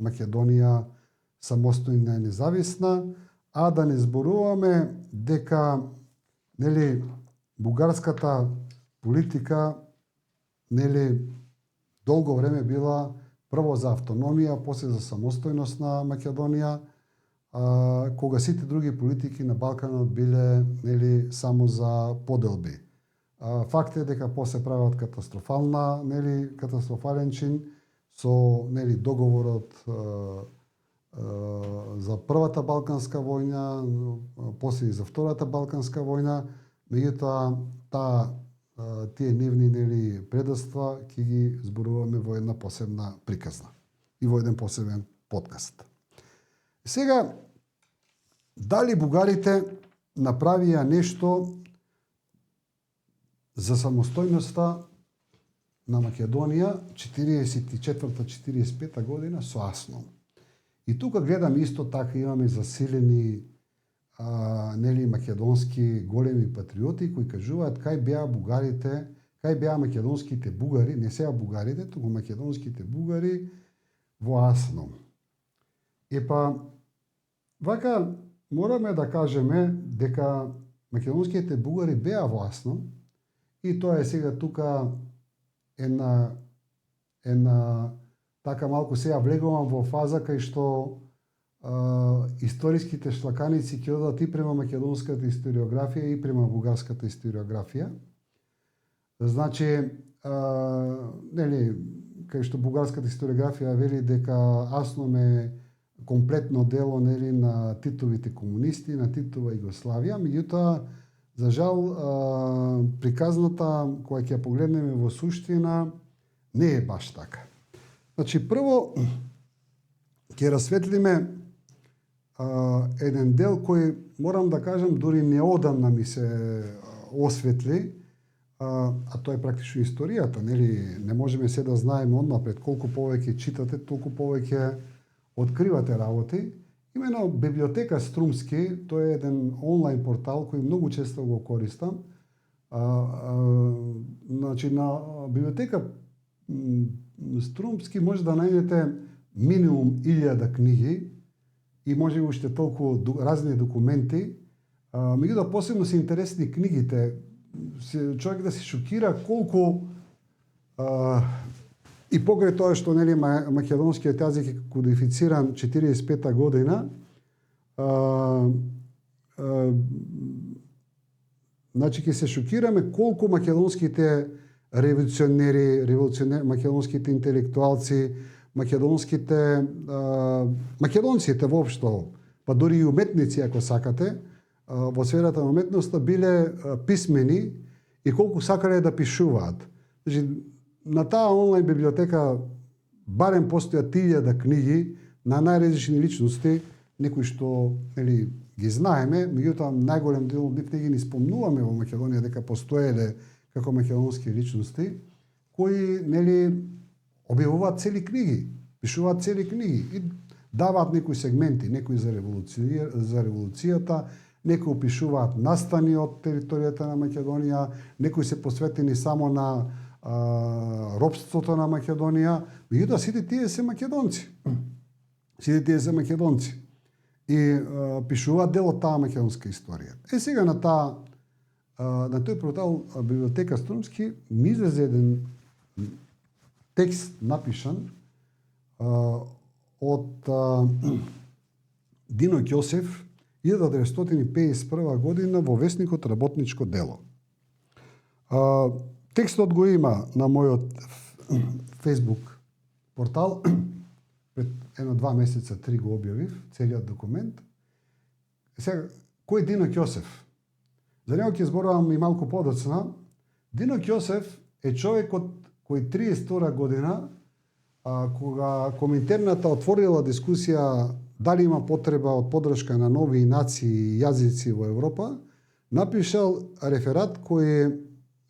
Македонија самостојна и независна, а да не зборуваме дека нели бугарската политика нели долго време била прво за автономија, после за самостојност на Македонија, кога сите други политики на Балканот биле нели само за поделби. Факт е дека после прават катастрофален чин со нели договорот за првата Балканска војна, после и за втората Балканска војна, меѓутоа тие нивни нели предоства ќе ги зборуваме во една посебна приказна и во еден посебен подкаст. Сега, дали бугарите направија нешто за самостојноста на Македонија 44-45 година со Аснон. И тука гледам исто така имаме засилени нели македонски големи патриоти кои кажуваат кај беа бугарите, кај беа македонските бугари, не сега бугарите, туку македонските бугари во Аснон. Вака мораме да кажеме дека македонските бугари беа во Аснон и тоа е сега тука една така малку сега влегувам во фаза кај што историските шлаканици ќе одат и према македонската историографија и према бугарската историографија. Значи, нели, кај што бугарската историографија вели дека Аснон е комплетно дело нели на Титовите комунисти, на Титова Југославија, меѓутоа за жал приказната која ќе погледнеме во суштина не е баш така. Значи, прво ќе расветлиме еден дел кој, морам да кажам, дури неодамна ми се осветли, а тоа е практично историјата, нели? Не можеме се да знаеме однапред, колку повеќе читате, толку повеќе откривате работи. Имено Библиотека Струмски, тоа е еден онлайн портал кој многу често го користам. Значи, на Библиотека Струмски може да најдете минимум 1000 книги и може уште толку разни документи. Меѓутоа посебно се интересни книгите. Човек да се шокира колку и покрај тоа што нели македонскиот јазик е кодифициран 45-та година, значи ќе се шокираме колку македонските револуционери, македонските интелектуалци, македонците воопшто, па дури и уметници ако сакате, во сферата на уметноста биле писмени и колку сакале да пишуваат. Значи, на таа онлайн библиотека барем постојат 1000 книги на најразлични личности, некои што нели ги знаеме, меѓутоа најголем дел од нив не ги спомнуваме во Македонија дека постоеле како македонски личности, кои нели објавуваат цели книги, пишуваат цели книги и даваат некои сегменти, некои за револуцијата, некои опишуваат настани од територијата на Македонија, некои се посветени само на робството на Македонија, меѓутоа сите тие се македонци. Сите тие се македонци. И пишуваат дел од таа македонска историја. Сега на тој портал Библиотека Струмски ми излезе еден текст напишан од Дино Ќосев 1951 година во весникот Работничко дело. Текстот го има на мојот Facebook портал, пред 1-2 месеца, 3 го објавив, целиот документ. Сега, кој е Дино Ќосев? За него ќе зборувам и малку подоцна. Дино Ќосев е човекот кој 32 година, кога Коминтерната отворила дискусија дали има потреба од поддршка на нови нации и јазици во Европа, напишал реферат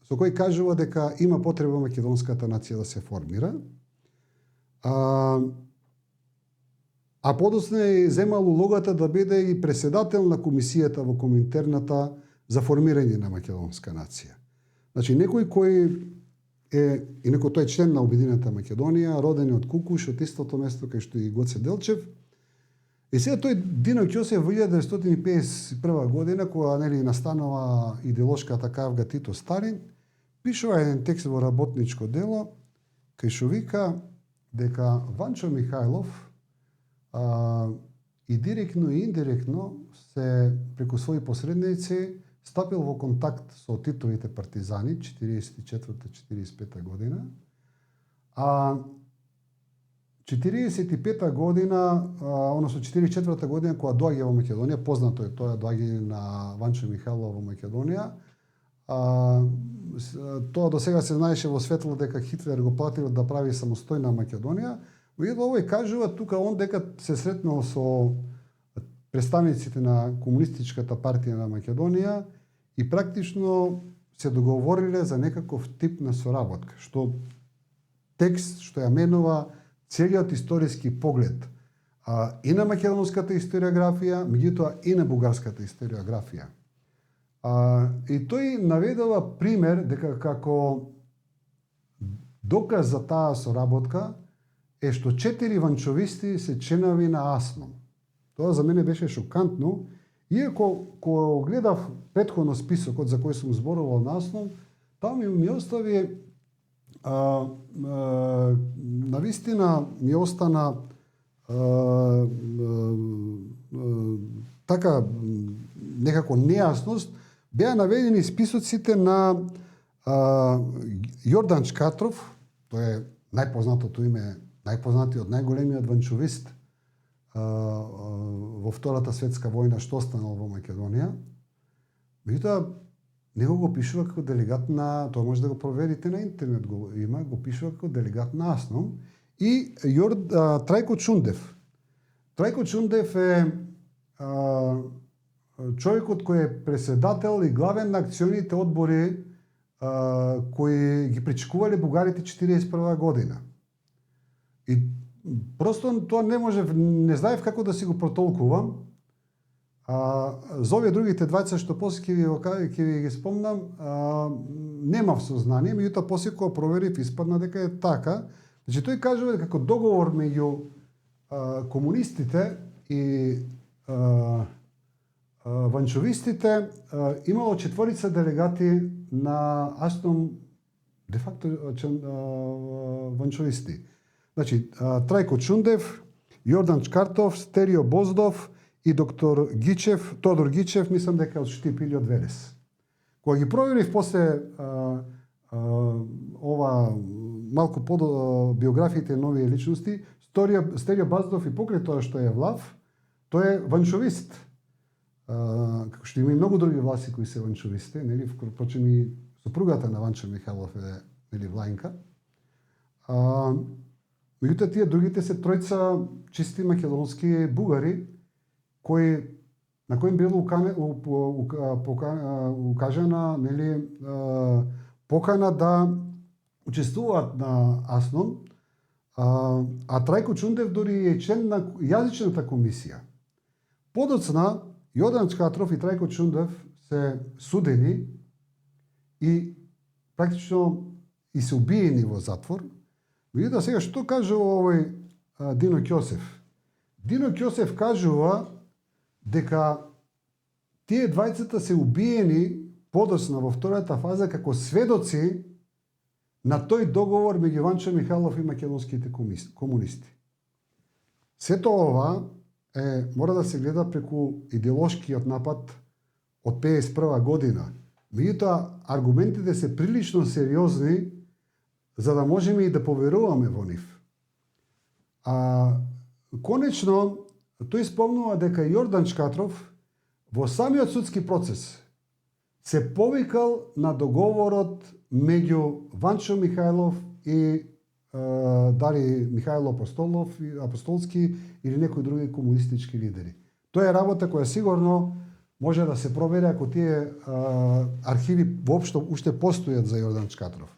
со кој кажува дека има потреба македонската нација да се формира. А подоцна е земал улогата да биде и преседател на комисијата во Коминтерната за формирање на македонска нација. Значи, некој кој е, инако тој е член на Обединета Македонија, роден од Кукуш, од истото место кај што и Гоце Делчев. И сега тој Дино Ќосев во 1951 година, кога настанува идеолошката кавга Тито Сталин, пишува еден текст во работничко дело, кај што вика дека Ванчо Михајлов и директно и индиректно се преку своји посредници стапил во контакт со Титовите партизани 44-45 година, а 45 година, односно 44 година кога доаѓа во Македонија, познато е тоа доаѓање на Ванчо Михајлов во Македонија. Тоа до сега се знаеше во светло дека Хитлер го платил да прави самостојна Македонија. Меѓутоа овој кажува тука он дека се сретнал со представниците на Комунистичката партија на Македонија и практично се договориле за некаков тип на соработка, што текст што ја менува целиот историски поглед и на македонската историографија, меѓутоа и на бугарската историографија. И тој наведува пример дека како доказ за таа соработка е што 4 ванчовисти се членови на АСНОМ. Тоа за мене беше шокантно, иако кога гледав претходно списокот за кој сум зборувал на АСНОМ, таа ми остави навистина ми остана така некако нејасност. Беа наведени списоците на Јордан Чкатров, тој е најпознатото име, најпознатиот, најголемиот ванчовист во Втората светска војна што останал во Македонија. Меѓутоа, него го пишува како делегат на, тоа може да го проверите на интернет, го пишува како делегат на АСНОМ, и Трајко Чундев. Трајко Чундев е човекот кој е преседател и главен на акционите одбори кои ги причекувале бугарите 41 година. И просто тоа не знаев како да си го протолкувам. За овие другите двајца што после ќе ви ги спомнам, немав сознание, меѓутоа после кога проверив испадна дека е така. Значи тој кажува дека како договор меѓу комунистите и ванчовистите имало 4 делегати на АСНОМ де факто ванчовисти. Значи Трајко Чундев, Јордан Чкартов, Стерио Боздов и доктор Гичев, Тодор Гичев, мислам дека од Штип или од Велес. Кога ги проверив после ова малку под биографиите на овие личности, Стерио Боздов и покрај тоа што е влав, тој е ванчовист. Како што има и многу други власи кои се ванчовисти, нели, впрочем и супругата на Ванчо Михајлов е, нели, влајнка. Меѓутоа тие другите се тројца чисти македонски бугари на кои било укажана, нели, покана да учествуваат на АСНОМ, а Трајко Чундев дори е член на јазичната комисија. Подоцна Јордан Чкатров и Трајко Чундев се судени и практично и се убиени во затвор. Видите сега што кажува овој Дино Ќосев. Дино Ќосев кажува дека тие двајцата се убиени подоцна во втората фаза како сведоци на тој договор меѓу Ванчо Михајлов и македонските комунисти. Сето ова мора да се гледа преку идеолошкиот напад од 51 година. Меѓутоа, аргументите се прилично сериозни за да можеме и да поверуваме во нив. Конечно, тој спомнува дека Јордан Чкатров во самиот судски процес се повикал на договорот меѓу Ванчо Михајлов и дали Михајло Апостолски или некои други комунистички лидери. Тоа е работа која сигурно може да се провери ако тие архиви воопшто уште постојат за Јордан Чкатров.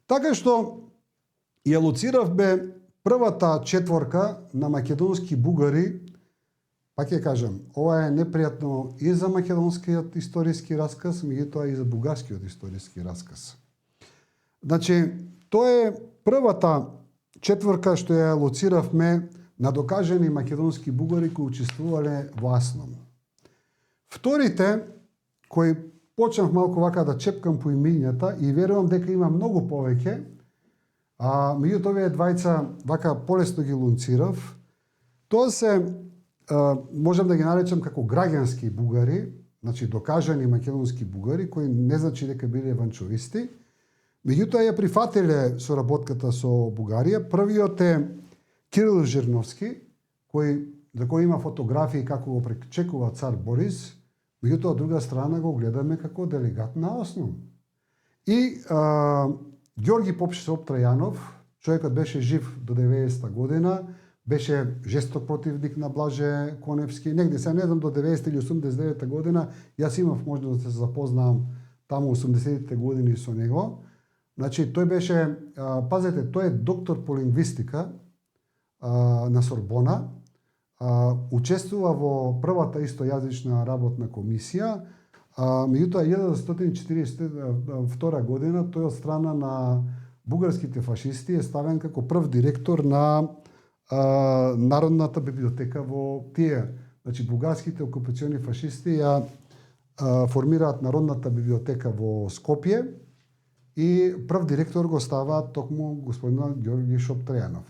Така што ја лоциравме првата четворка на македонски бугари. Пак ќе кажам, ова е непријатно и за македонскиот историски расказ, меѓутоа и за бугарскиот историски расказ. Значи, тоа е првата четворка што ја лоциравме на докажани македонски бугари кои учествувале во Асном. Вторите, кои почнав малку вака да чепкам по имињата и верувам дека има многу повеќе, меѓутоа овие двајца вака полесно ги лунцирав, тоа се можам да ги наречам како граѓански бугари, значи докажани македонски бугари, кои не значи дека биле ванчовисти, меѓутоа ја прифатиле соработката со Бугарија. Првиот е Кирил Жирновски, за кој има фотографии како го пречекува цар Борис, меѓутоа од друга страна го гледаме како делегат на Осном. И Ѓорги Попшоп Трајанов, човекот беше жив до 90-та година, беше жесток противник на Блаже Коневски, негде се не знам до 90 или 89 година, јас имав можност да се запознавам таму 80-те години со него. Значи тој беше, пазете, тој е доктор по лингвистика на Сорбона, учествува во првата истојазична работна комисија, меѓутоа 1942 година тој од страна на бугарските фашисти е ставен како прв директор на Народната библиотека во тие. Значи, бугарските окупациони фашисти ја формираат Народната библиотека во Скопје и прв директор го става токму господинот Ѓорги Шоптрејанов.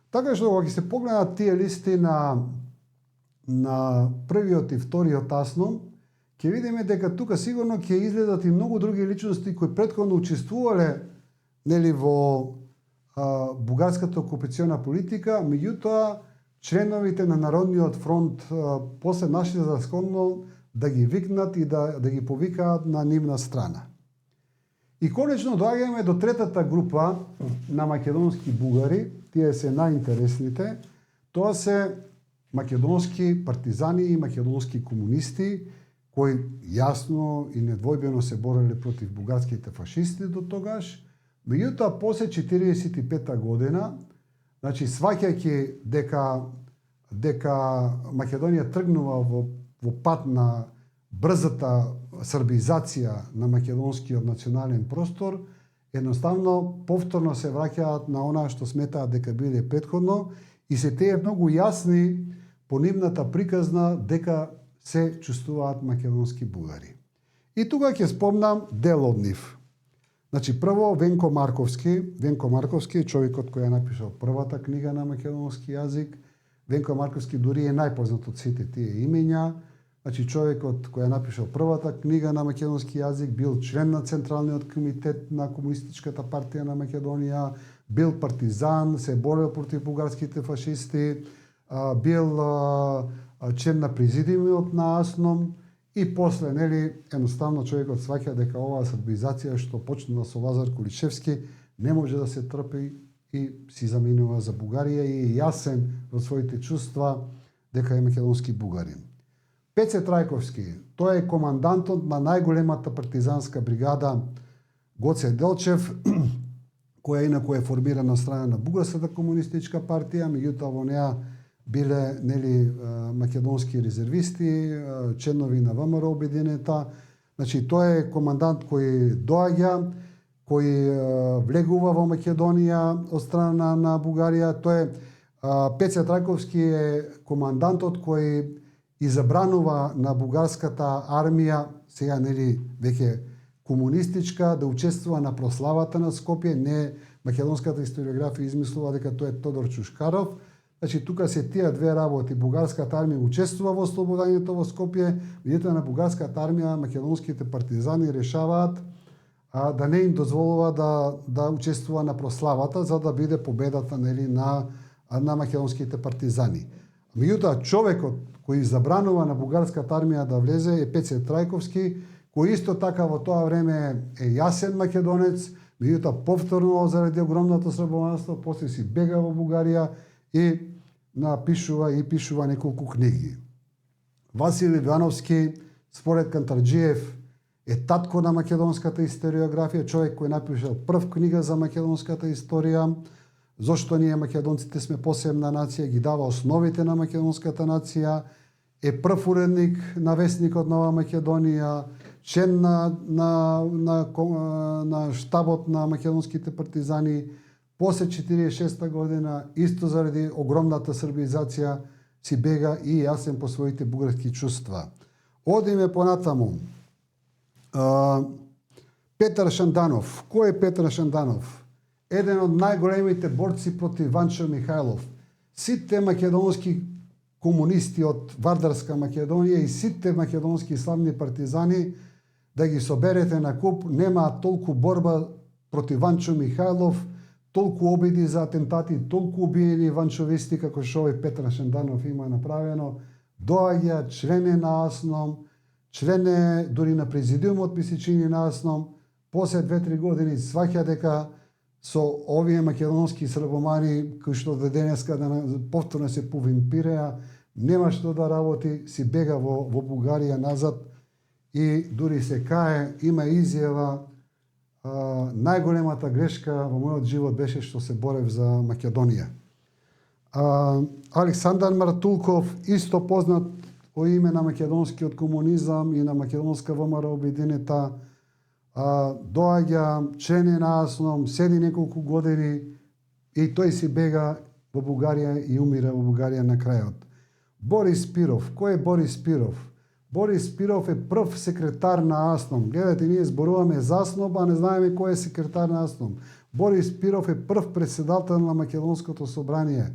Така што кога ќе се погледнат тие листи на првиот и вториот Асном, ќе видиме дека тука сигурно ќе изгледат и многу други личности кои претходно учествувале во бугарската окупациона политика, меѓутоа членовите на Народниот фронт после нашли за сходно да ги викнат и да ги повикаат на нивна страна. И конечно доаѓаме до третата група на македонски бугари, тие се најинтересните, тоа се македонски партизани и македонски комунисти, кои јасно и недвојбено се бореле против бугарските фашисти до тогаш. Меѓутоа, после 45-та година, значи сваќајќи дека Македонија тргнува во пат на брзата србизација на македонскиот национален простор, едноставно повторно се враќаат на она што сметаат дека биле претходно и се тие многу јасни по нивната приказна дека се чувствуваат македонски бугари. И тука ќе спомнам дел од нив. Значи, прво Венко Марковски е човекот кој ја напишал првата книга на македонски јазик. Венко Марковски дури е најпознат од сите тие имења. Значи, човекот кој ја напишал првата книга на македонски јазик, бил член на Централниот комитет на Комунистичката партија на Македонија, бил партизан, се борел против бугарските фашисти, бил член на президиумот на Асном и после, едноставно човекот сваќа дека оваа србизација што почнала со Лазар Кулишевски не може да се трпи и си заминува за Бугарија и е јасен во своите чувства дека е македонски бугарин. Пеце Трајковски, тој е командантот на најголемата партизанска бригада Гоце Делчев, која инаку е формирана страна на Бугарската комунистичка партија, меѓутоа во неа биле македонски резервисти, членови на ВМРО обединета. Значи, тој е командант кој доаѓа, кој влегува во Македонија од страна на Бугарија. Пеце Трајковски е командантот кој изабранува на бугарската армија, сега веќе комунистичка, да учествува на прославата на Скопје. Не македонската историографија измислува дека тој е Тодор Чушкаров. Значи, тука се тие две работи. Бугарската армија учествува во ослободувањето во Скопје, меѓутоа на бугарската армија македонските партизани решаваат да не им дозволува да учествува на прославата, за да биде победата на на македонските партизани. Меѓутоа, човекот кој забранува на бугарската армија да влезе е Пеце Трајковски, кој исто така во тоа време е јасен македонец, меѓутоа повторно заради огромното србоманство, после си бега во Бугарија и пишува неколку книги. Васил Ивановски, според Кантарџиев, е татко на македонската историографија, човек кој напишал прв книга за македонската историја, зошто ние македонците сме посебна нација, ги дава основите на македонската нација, е прв уредник на весникот Нова Македонија, член на штабот на македонските партизани, после 46 година, исто заради огромната србизација, си бега и јасен по своите бугарски чувства. Одиме понатаму. Петар Шанданов. Кој е Петар Шанданов? Еден од најголемите борци против Ванчо Михајлов. Сите македонски комунисти од Вардарска Македонија и сите македонски славни партизани да ги соберете на куп, нема толку борба против Ванчо Михајлов, толку обиди за атентати, толку убиени ванчовисти како што овој Петар Шанданов има направено. Доаѓа члене на АСНОМ, члене дури на президиумот Писичини на АСНОМ, после 2-3 години сваќа дека со овие македонски србомани, кои што до денеска повторно се повимпиреа, нема што да работи, си бега во Бугарија назад и дури се кае, има изјава, најголемата грешка во мојот живот беше што се борев за Македонија. Александар Мартулков, исто познат по име на македонскиот комунизам и на македонска ВМРО обединета, доаѓа член на АСНОМ, седи неколку години и тој си бега во Бугарија и умира во Бугарија на крајот. Борис Спиров. Кој е Борис Спиров? Борис Спиров е прв секретар на АСНОМ. Гледате, ние зборуваме за АСНОМ, а не знаеме кој е секретар на АСНОМ. Борис Спиров е прв председател на Македонското собрание,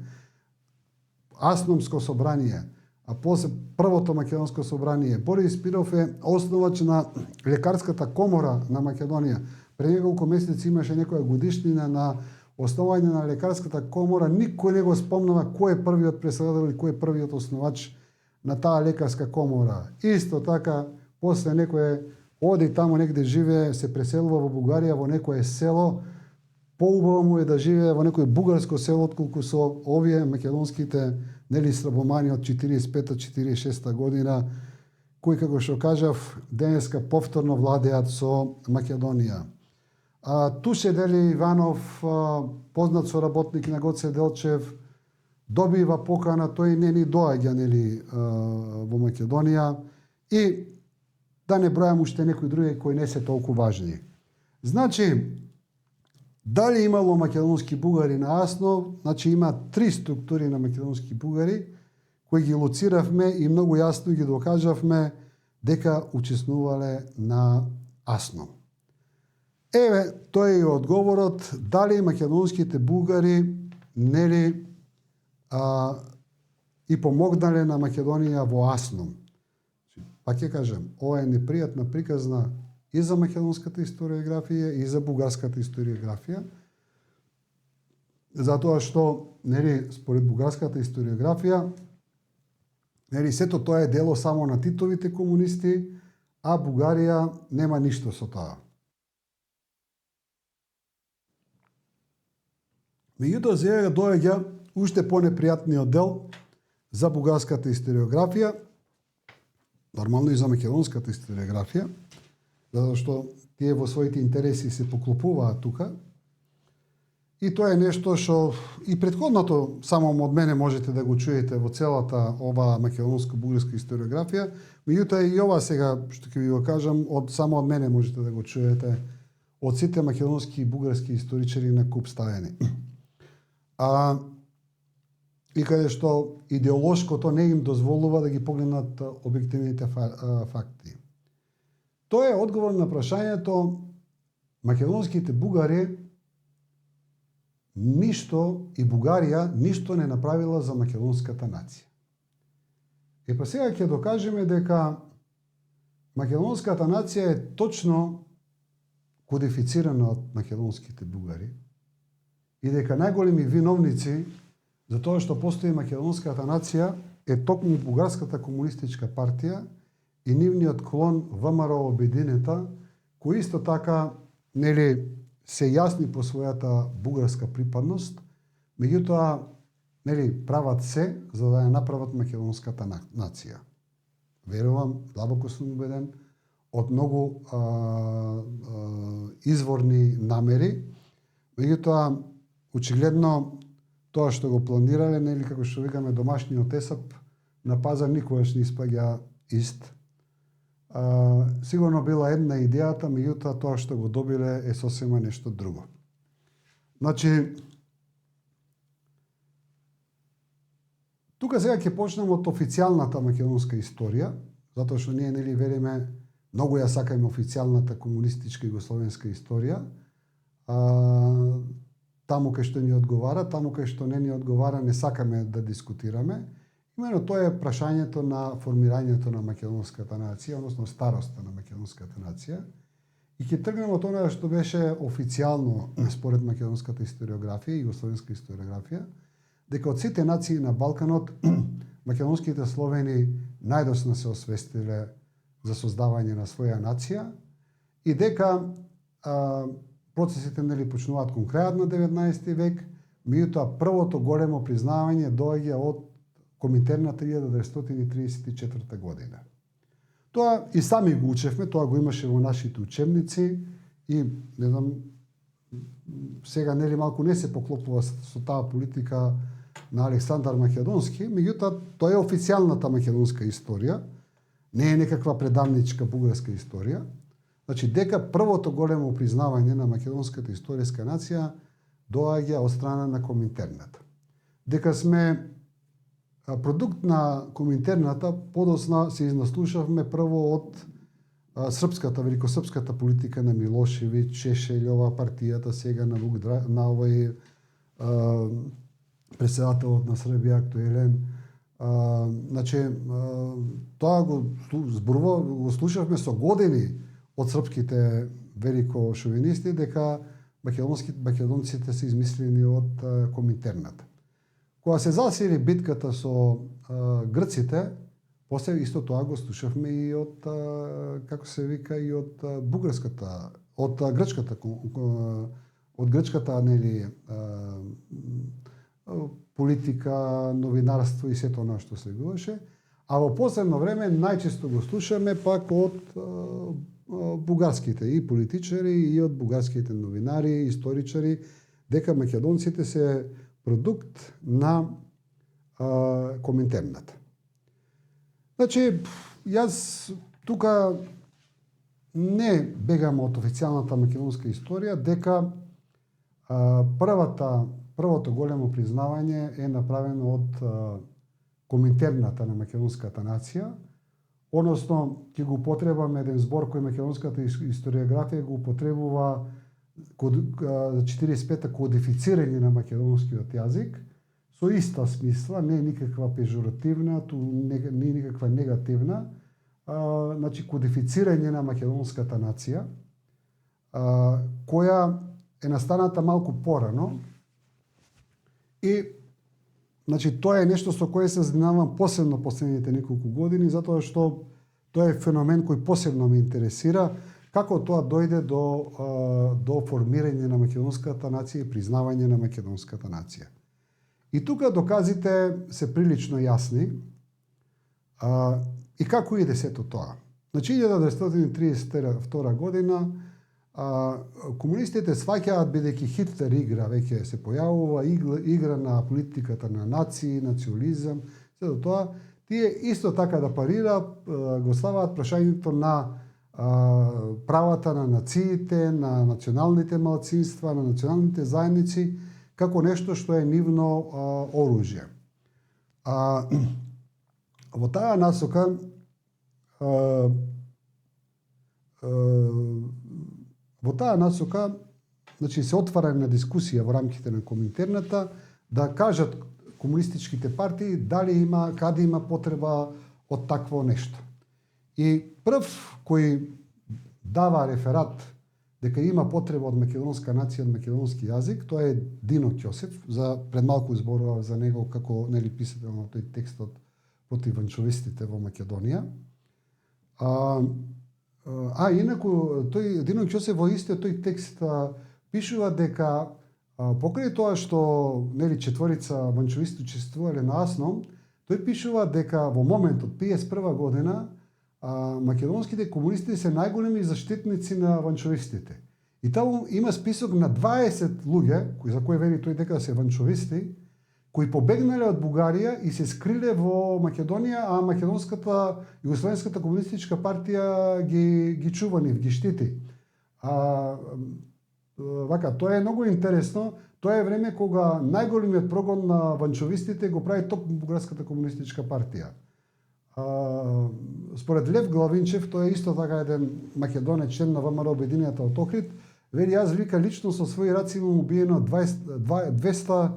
АСНОМско собрание, а после првото Македонско собрание. Борис Спиров е основач на лекарската комора на Македонија. Пред неколку месеци имаше некоја годишнина на основање на лекарската комора. Никој не го спомнава кој е првиот председател и кој е првиот основач на таа лекарска комора. Исто така, после некој оди таму негде живее, се преселува во Бугарија, во некое село, поубаво му е да живее во некој бугарско село, отколку со овие македонските србомани од 45-46 година, кои, како што кажав, денеска повторно владеат со Македонија. Туше Дели Иванов, познат соработник на Гоце Делчев, добива покана, тој не ни доаѓа во Македонија и да не бројам уште некои други кои не се толку важни. Значи, дали имало македонски бугари на АСНО? Значи има 3 структури на македонски бугари кои ги лоциравме и многу јасно ги докажавме дека учествувале на АСНО. Еве, тој е одговорот дали македонските бугари и помогнале на Македонија во АСНО. Пак ќе кажем, ова е непријатна приказна и за македонската историографија и за бугарската историографија, затоа што, според бугарската историографија, сето тоа е дело само на Титовите комунисти, а Бугарија нема ништо со тоа. Меѓутоа, сега доаѓа уште понепријатниот дел за бугарската историографија, нормално и за македонската историографија, затоа што тие во своите интереси се поклопуваат тука. И тоа е нешто што и претходното само од мене можете да го чуете во целата ова македонско-бугарска историографија, меѓутоа и ова сега што ќе ви го кажам, само од мене можете да го чуете од сите македонски и бугарски историчари на куп ставени. И каде што идеолошкото не им дозволува да ги погледнат објективните факти. Тоа е одговор на прашањето македонските бугари ништо и Бугарија ништо не направила за македонската нација. Па сега ќе докажеме дека македонската нација е точно кодифицирана од македонските бугари и дека најголеми виновници затоа што постои македонската нација е токму Бугарската комунистичка партија и нивниот клон ВМРО Обединета, кои исто така нели се јасни по својата бугарска припадност, меѓутоа нели прават се за да ја направат македонската нација. Верувам, длабоко сум убеден, од многу изворни намери, меѓутоа очигледно тоа што го планирале, нели како што викаме домашниот есап, на пазар никогаш не испаѓа ист. Сигурно била една идејата, меѓутоа тоа што го добиле е сосема нешто друго. Значи, тука сега ќе почнем од официјалната македонска историја, затоа што ние нели вериме, многу ја сакаме официјалната комунистичка југословенска историја. Таму кај што ни одговара, таму кај што не ни одговара, не сакаме да дискутираме. Имено тоа е прашањето на формирањето на македонската нација, односно староста на македонската нација. И ќе тргнем од тоа што беше официјално според македонската историографија и југословенска историографија, дека од сите нации на Балканот македонските словени најдосна се освестиле за создавање на своја нација и дека процесите нели почнуваат кон крајот на 19 век, меѓутоа првото големо признавање доаѓа од Коминтерната 1934 година. Тоа и сами го учевме, тоа го имаше во нашите учебници и не знам сега нели малку не се поклопува со таа политика на Александар Македонски, меѓутоа тоа е официјалната македонска историја, не е некаква предавничка бугарска историја. Значи дека првото големо признавање на македонската историска нација доаѓа од страна на Коминтерната. Дека сме продукт на Коминтерната, подосна се изнаслушавме прво од српската, великосрпската политика на Милошевиќ, Шешелјова, партијата сега на овој председателот на Србија актуелен. Значи тоа го зборува, го слушавме со години од српските великошовинисти дека македонците се измислени од Коминтерната. Кога се засили битката со грците, после исто тоа го слушавме и од како се вика и од бугарската, од грчката нели политика, новинарство и сето она што следуваше, а во последно време најчесто го слушаме пак од бугарските и политичари и од бугарските новинари, историчари, дека македонците се продукт на Коминтерната. Значи, јас тука не бегам од официјалната македонска историја, дека првото големо признавање е направено од Коминтерната на македонската нација, односно ќе го употребаме еден збор кој македонската историографија го употребува за 45-та кодифицирање на македонскиот јазик, со иста смисла, не е никаква пежоративна, не е никаква негативна, значи кодифицирање на македонската нација, која е настаната малку порано и значи тоа е нешто со кое се занимавам посебно последните неколку години, затоа што тоа е феномен кој посебно ме интересира, како тоа дојде до формирање на македонската нација и признавање на македонската нација. И тука доказите се прилично јасни и како иде сето тоа. Значи 1932 година комунистите сваќаат, бидејќи Хитлер игра веќе се појавува, игра на политиката на нации, национализам, сето тоа, тие исто така да парира, го ставаат прашањето на правата на нациите, на националните малцинства, на националните заедници, како нешто што е нивно оружје. Во таа насока значи се отвара една дискусија во рамките на Коминтерната да кажат комунистичките партии дали каде има потреба од такво нешто. И прв кој дава реферат дека има потреба од македонска нација, од македонски јазик, тоа е Дино Ќосев, за пред малку зборував за него како нели писател на тој текстот против ванчовистите во Македонија. Инаку тој Дино Ќосев во истиот тој текст пишува дека покрај тоа што нели четворица ванчовисти учествувале на Асном, тој пишува дека во моментот 51 година македонските комунисти се најголеми заштитници на ванчовистите. И таму има список на 20 луѓе, кои за кои вери тој дека се ванчовисти, кои побегнале од Бугарија и се скриле во Македонија, а македонската Југословенската комунистичка партија ги чува нив, ги штити. Тоа е многу интересно. Тоа е време кога најголемиот прогон на ванчовистите го прави токму Бугарската комунистичка партија. Според Лев Главинчев, тој е исто така еден македонец, член на ВМРО Обединената од Охрид, вели јас вика лично со своји раци имам убиено 200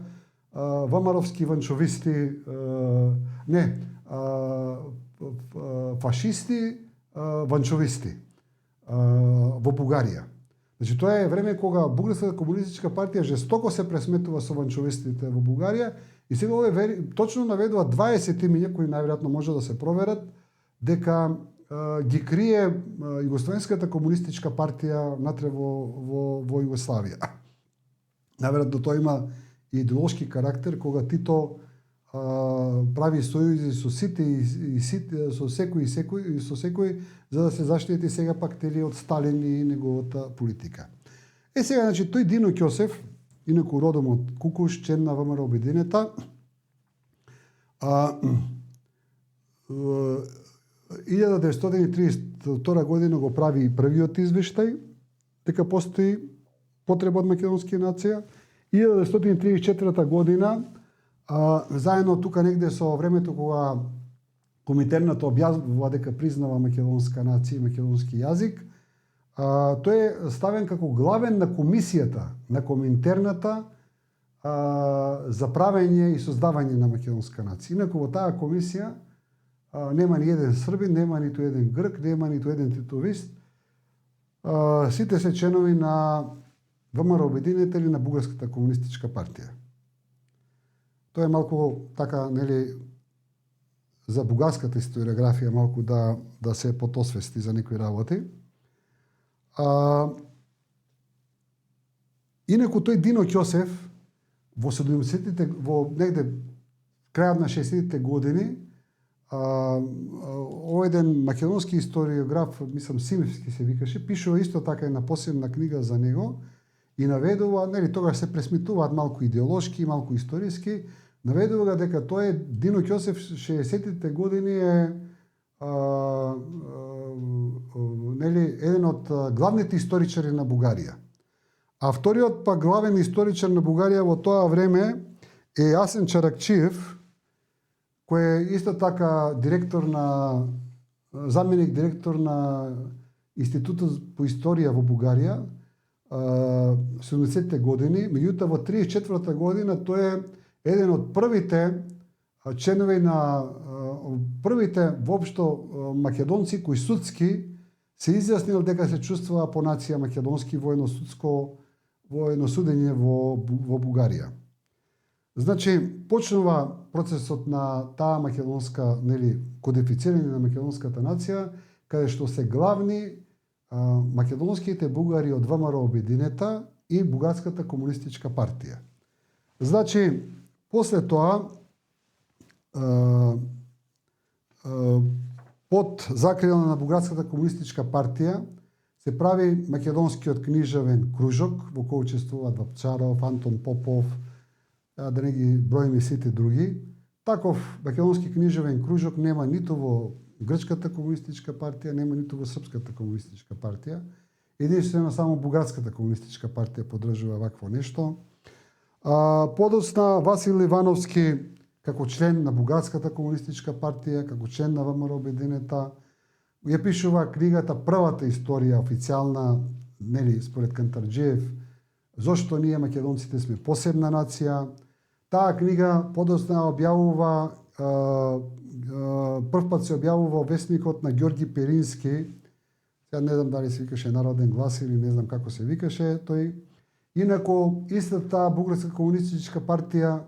ВМРО-вски ванчовисти, фашисти, ванчовисти во Бугарија. Значи тоа е време кога Бугарската комунистичка партија жестоко се пресметува со ванчовистите во Бугарија и сега овој точно наведува 20 имиња кои најверојатно може да се проверат дека ги крие Југословенската комунистичка партија натре во Југославија. Најверојатно тоа има идеолошки карактер кога Тито прави сојузи со сите и со секој за да се заштити сега пак тели од Сталин и неговата политика. Сега значи тој Дино Ќосев, инаку родом од Кукуш, член на ВМРО Обединета, 1932 година го прави првиот извештај дека постои потреба од македонска нација. 1934 година заедно тука негде со времето кога Коминтерната објавува дека признава македонска нација и македонски јазик, тој е ставен како главен на комисијата на Коминтерната за правење и создавање на македонска нација. Инаку во таа комисија нема ни еден србин, нема ниту еден грк, нема ниту еден титовист. Сите се членови на ВМРО Обединета или на Бугарската комунистичка партија. Тоа е малку така, нели, за бугарската историографија малку да се потосвести за некои работи. Инаку тој Дино Ќосев во 70-тите, во негде крајот на 60-тите години, овој еден македонски историограф, мислам Симевски се викаше, пишува исто така една посебна книга за него и наведува, нели тогаш се пресмитуваат малку идеолошки, малку историски, наведува дека тој Дино Ќосев 60-тите години е нели еден од главните историчари на Бугарија. А вториот па главен историчар на Бугарија во тоа време е Асен Чаракчиев, кој е исто така заменик директор на Институтот по историја во Бугарија 70-те години, меѓутоа во 34-та година тој е еден од првите членови на првите воопшто македонци кои судски се изјаснил дека се чувствува по нација македонски воено судење во Бугарија. Значи, почнува процесот на таа македонска, нели, кодифицирање на македонската нација, каде што се главни македонските бугари од ВМРО Обединета и Бугарската комунистичка партија. Значи, после тоа, под закрила на Бугарската комунистичка партија, се прави македонскиот книжевен кружок, во кој учествуваат Вапцаров, Антон Попов, да не ги броиме сите други. Таков македонски книжевен кружок нема ниту во Грчката комунистичка партија, нема ниту во Српската комунистичка партија. Единствено само Бугарската комунистичка партија поддржува вакво нешто. Подоцна Васил Ивановски како член на Бугарската комунистичка партија, како член на ВМРО Обединета, ја пишува книгата првата историја официјална, нели, според Кантарџиев, зошто ние македонците сме посебна нација. Таа книга подоцна објавува, прв пат се објавува весникот на Ѓорги Перински, Сега не знам дали се викаше Народен глас или не знам како се викаше тој. Инако, истата Бугарска комунистичка партија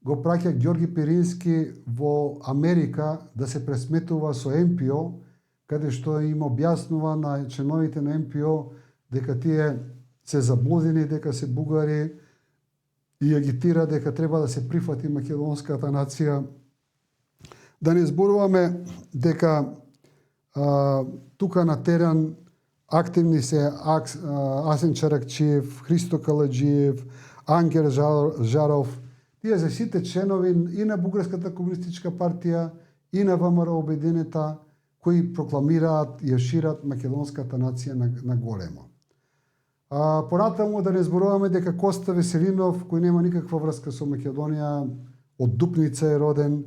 го праќа Ѓорги Пирински во Америка да се пресметува со МПО, каде што им објаснува на членовите на МПО дека тие се заблудени, дека се бугари и агитира дека треба да се прифати македонската нација. Да не зборуваме дека тука на терен активни се Асен Чаракчиев, Христо Каладжиев, Ангел Жаров. Тие се сите членови и на Бугарската комунистичка партија и на ВМРО Обединета кои прокламираат и ја шират македонската нација на големо. Понатаму да не зборуваме дека Коста Веселинов, кој нема никаква врска со Македонија, од Дупница е роден,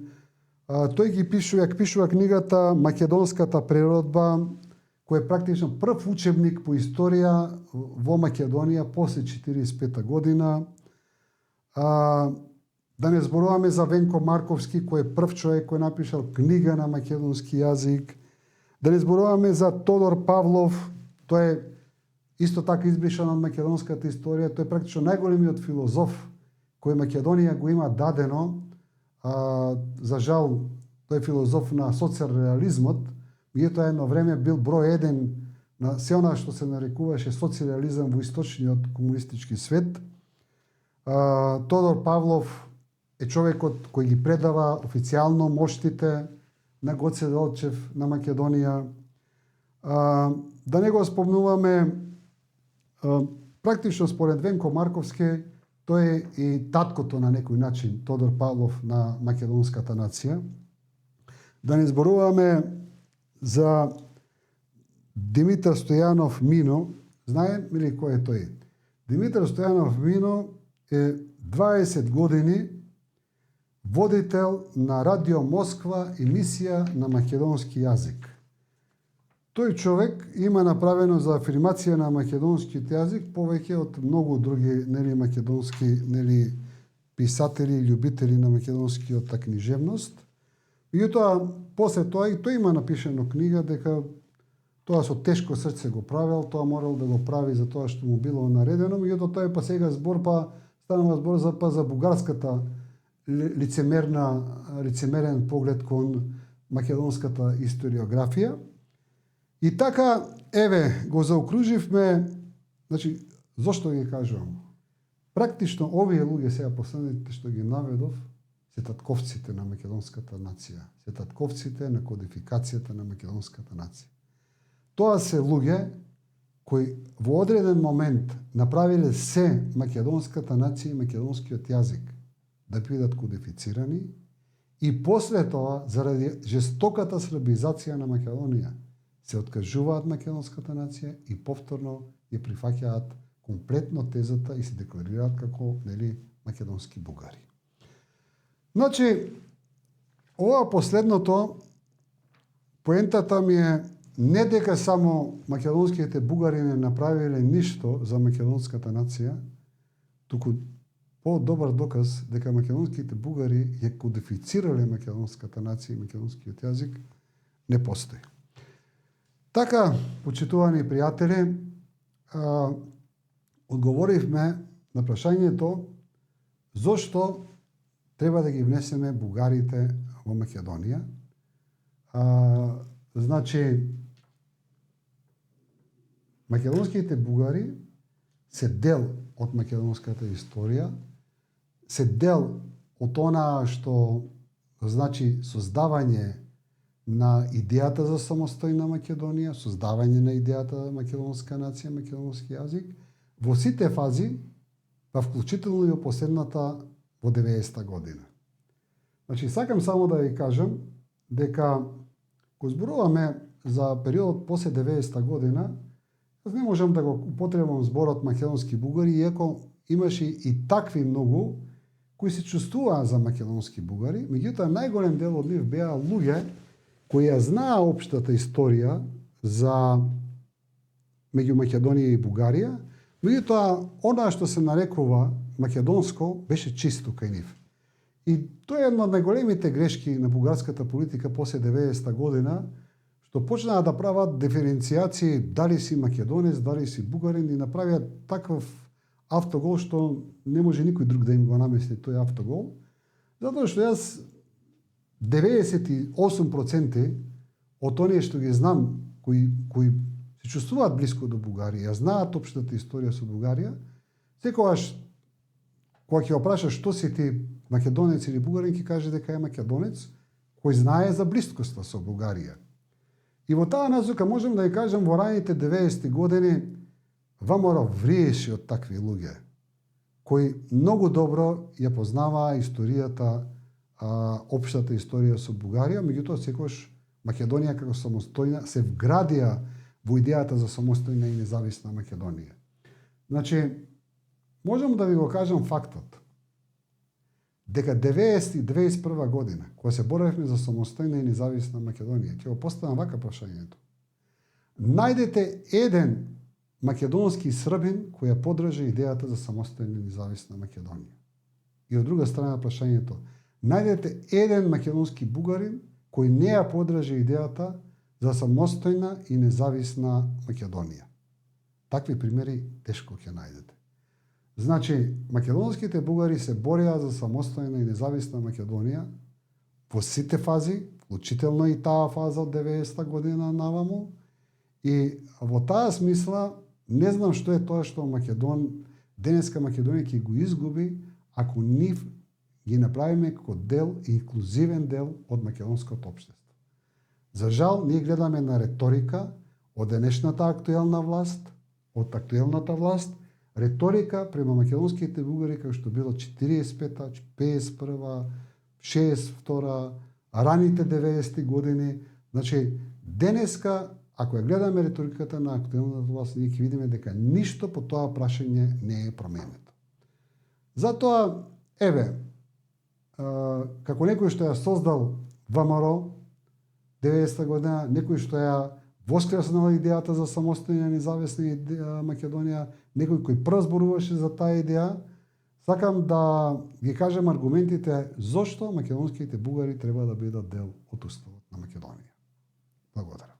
тој ги пишува книгата Македонската преродба, кој е практично прв учебник по историја во Македонија после 45 година. Да не зборуваме за Венко Марковски, кој е прв човек кој напишал книга на македонски јазик. Да не зборуваме за Тодор Павлов, тој е исто така избришан од македонската историја, тој е практично најголемиот филозоф кој Македонија го има дадено. За жал, тој е филозоф на социјалреализмот, меѓутоа едно време бил број 1 на се она што се нарекуваше социјализам во источниот комунистички свет. Тодор Павлов е човекот кој ги предава официјално моштите на Гоце Делчев на Македонија. Да не го спомнуваме, практично според Венко Марковски, тој е и таткото на некој начин, Тодор Павлов, на македонската нација. Да не зборуваме за Димитар Стојанов Мино. Знаем ли кој е тој? Димитар Стојанов Мино е 20 години водител на Радио Москва емисија на македонски јазик. Тој човек има направено за афирмација на македонскиот јазик повеќе од многу други македонски писатели и љубители на македонскиот книжевност. Меѓутоа, после тоа и тој има напишено книга дека тоа со тешко срце го правел, тоа морал да го прави за тоа што му било наредено, меѓутоа тоа е па сега станува збор за бугарската лицемерен поглед кон македонската историографија. И така, еве, го заокруживме, значи, зошто ги кажувам? Практично овие луѓе сега последните што ги наведов, се татковците на македонската нација, се татковците на кодификацијата на македонската нација. Тоа се луѓе кои во одреден момент направиле се македонската нација и македонскиот јазик да бидат кодифицирани и после тоа, заради жестоката србизација на Македонија, се откажуваат македонската нација и повторно ја прифаќаат комплетно тезата и се декларираат како македонски бугари. Значи, ова последното, поентата ми е не дека само македонските бугари не направиле ништо за македонската нација, туку по-добар доказ дека македонските бугари ја кодифицирале македонската нација и македонскиот јазик не постои. Така, почитувани пријатели, одговоривме на прашањето зошто треба да ги внесеме бугарите во Македонија. Значи, македонските бугари се дел од македонската историја, се дел од она што значи создавање на идејата за самостојна Македонија, создавање на идејата за македонска нација, македонски јазик, во сите фази, па вклучително и во последната во 90-та година. Значи, сакам само да ви кажам дека го зборуваме за периодот после 90-та година, јас не можам да го употребам зборот македонски бугари, иако имаше и такви многу кои се чувствуваа за македонски бугари, меѓутоа најголем дел од нив беа луѓе кои ја знаа општата историја за меѓу Македонија и Бугарија, меѓутоа она што се нарекува македонско беше чисто кај нив. И тоа е една од најголемите грешки на бугарската политика после 90-та година, што почнаа да прават диференцијации дали си македонец, дали си бугарин и направија таков автогол што не може никој друг да им го намести тој автогол, затоа што јас 98% од оние што ги знам, кои се чувствуваат блиско до Бугарија, знаат општата историја со Бугарија, секогаш кога ќе опрашаш што си ти, македонец или бугарин, ќе каже дека е македонец, кој знае за блискоста со Бугарија. И во таа насока можам да ја кажам, во раните 90-ти години ВМРО вриеше од такви луѓе, кои многу добро ја познаваа историјата, општата историја со Бугарија, меѓутоа секогаш Македонија како самостојна се вградија во идејата за самостојна и независна Македонија. Значи, можам да ви го кажам фактот, дека 90-91 година, кога се боравме за самостојна и независна Македонија, ќе го поставам вака прашањето. Најдете еден македонски србин кој ја поддржа идејата за самостојна и независна Македонија. И од друга страна прашањето, најдете еден македонски бугарин кој не ја поддржа идејата за самостојна и независна Македонија. Такви примери тешко ќе најдете. Значи, македонските бугари се борија за самостојна и независна Македонија во сите фази, вклучително и таа фаза од 90-та година наваму, и во таа смисла не знам што е тоа што денеска Македонија ќе го изгуби ако нив ги направиме како дел, инклузивен дел од македонското општество. За жал, ние гледаме на реторика од денешната актуелна власт, од актуелната власт, реторика према македонските бугари како што било 45-та, 51-та, 62-та, раните 90-ти години. Значи, денеска, ако ја гледаме реториката на актуелната власт, ние ќе видиме дека ништо по тоа прашање не е променето. Затоа, како некој што ја создал ВМРО 90-та година, некој што ја воскреснал идејата за самостојна и независна Македонија, некој кој прв зборуваше за таа идеја, сакам да ги кажам аргументите зошто македонските бугари треба да бидат дел од уставот на Македонија. Благодарам.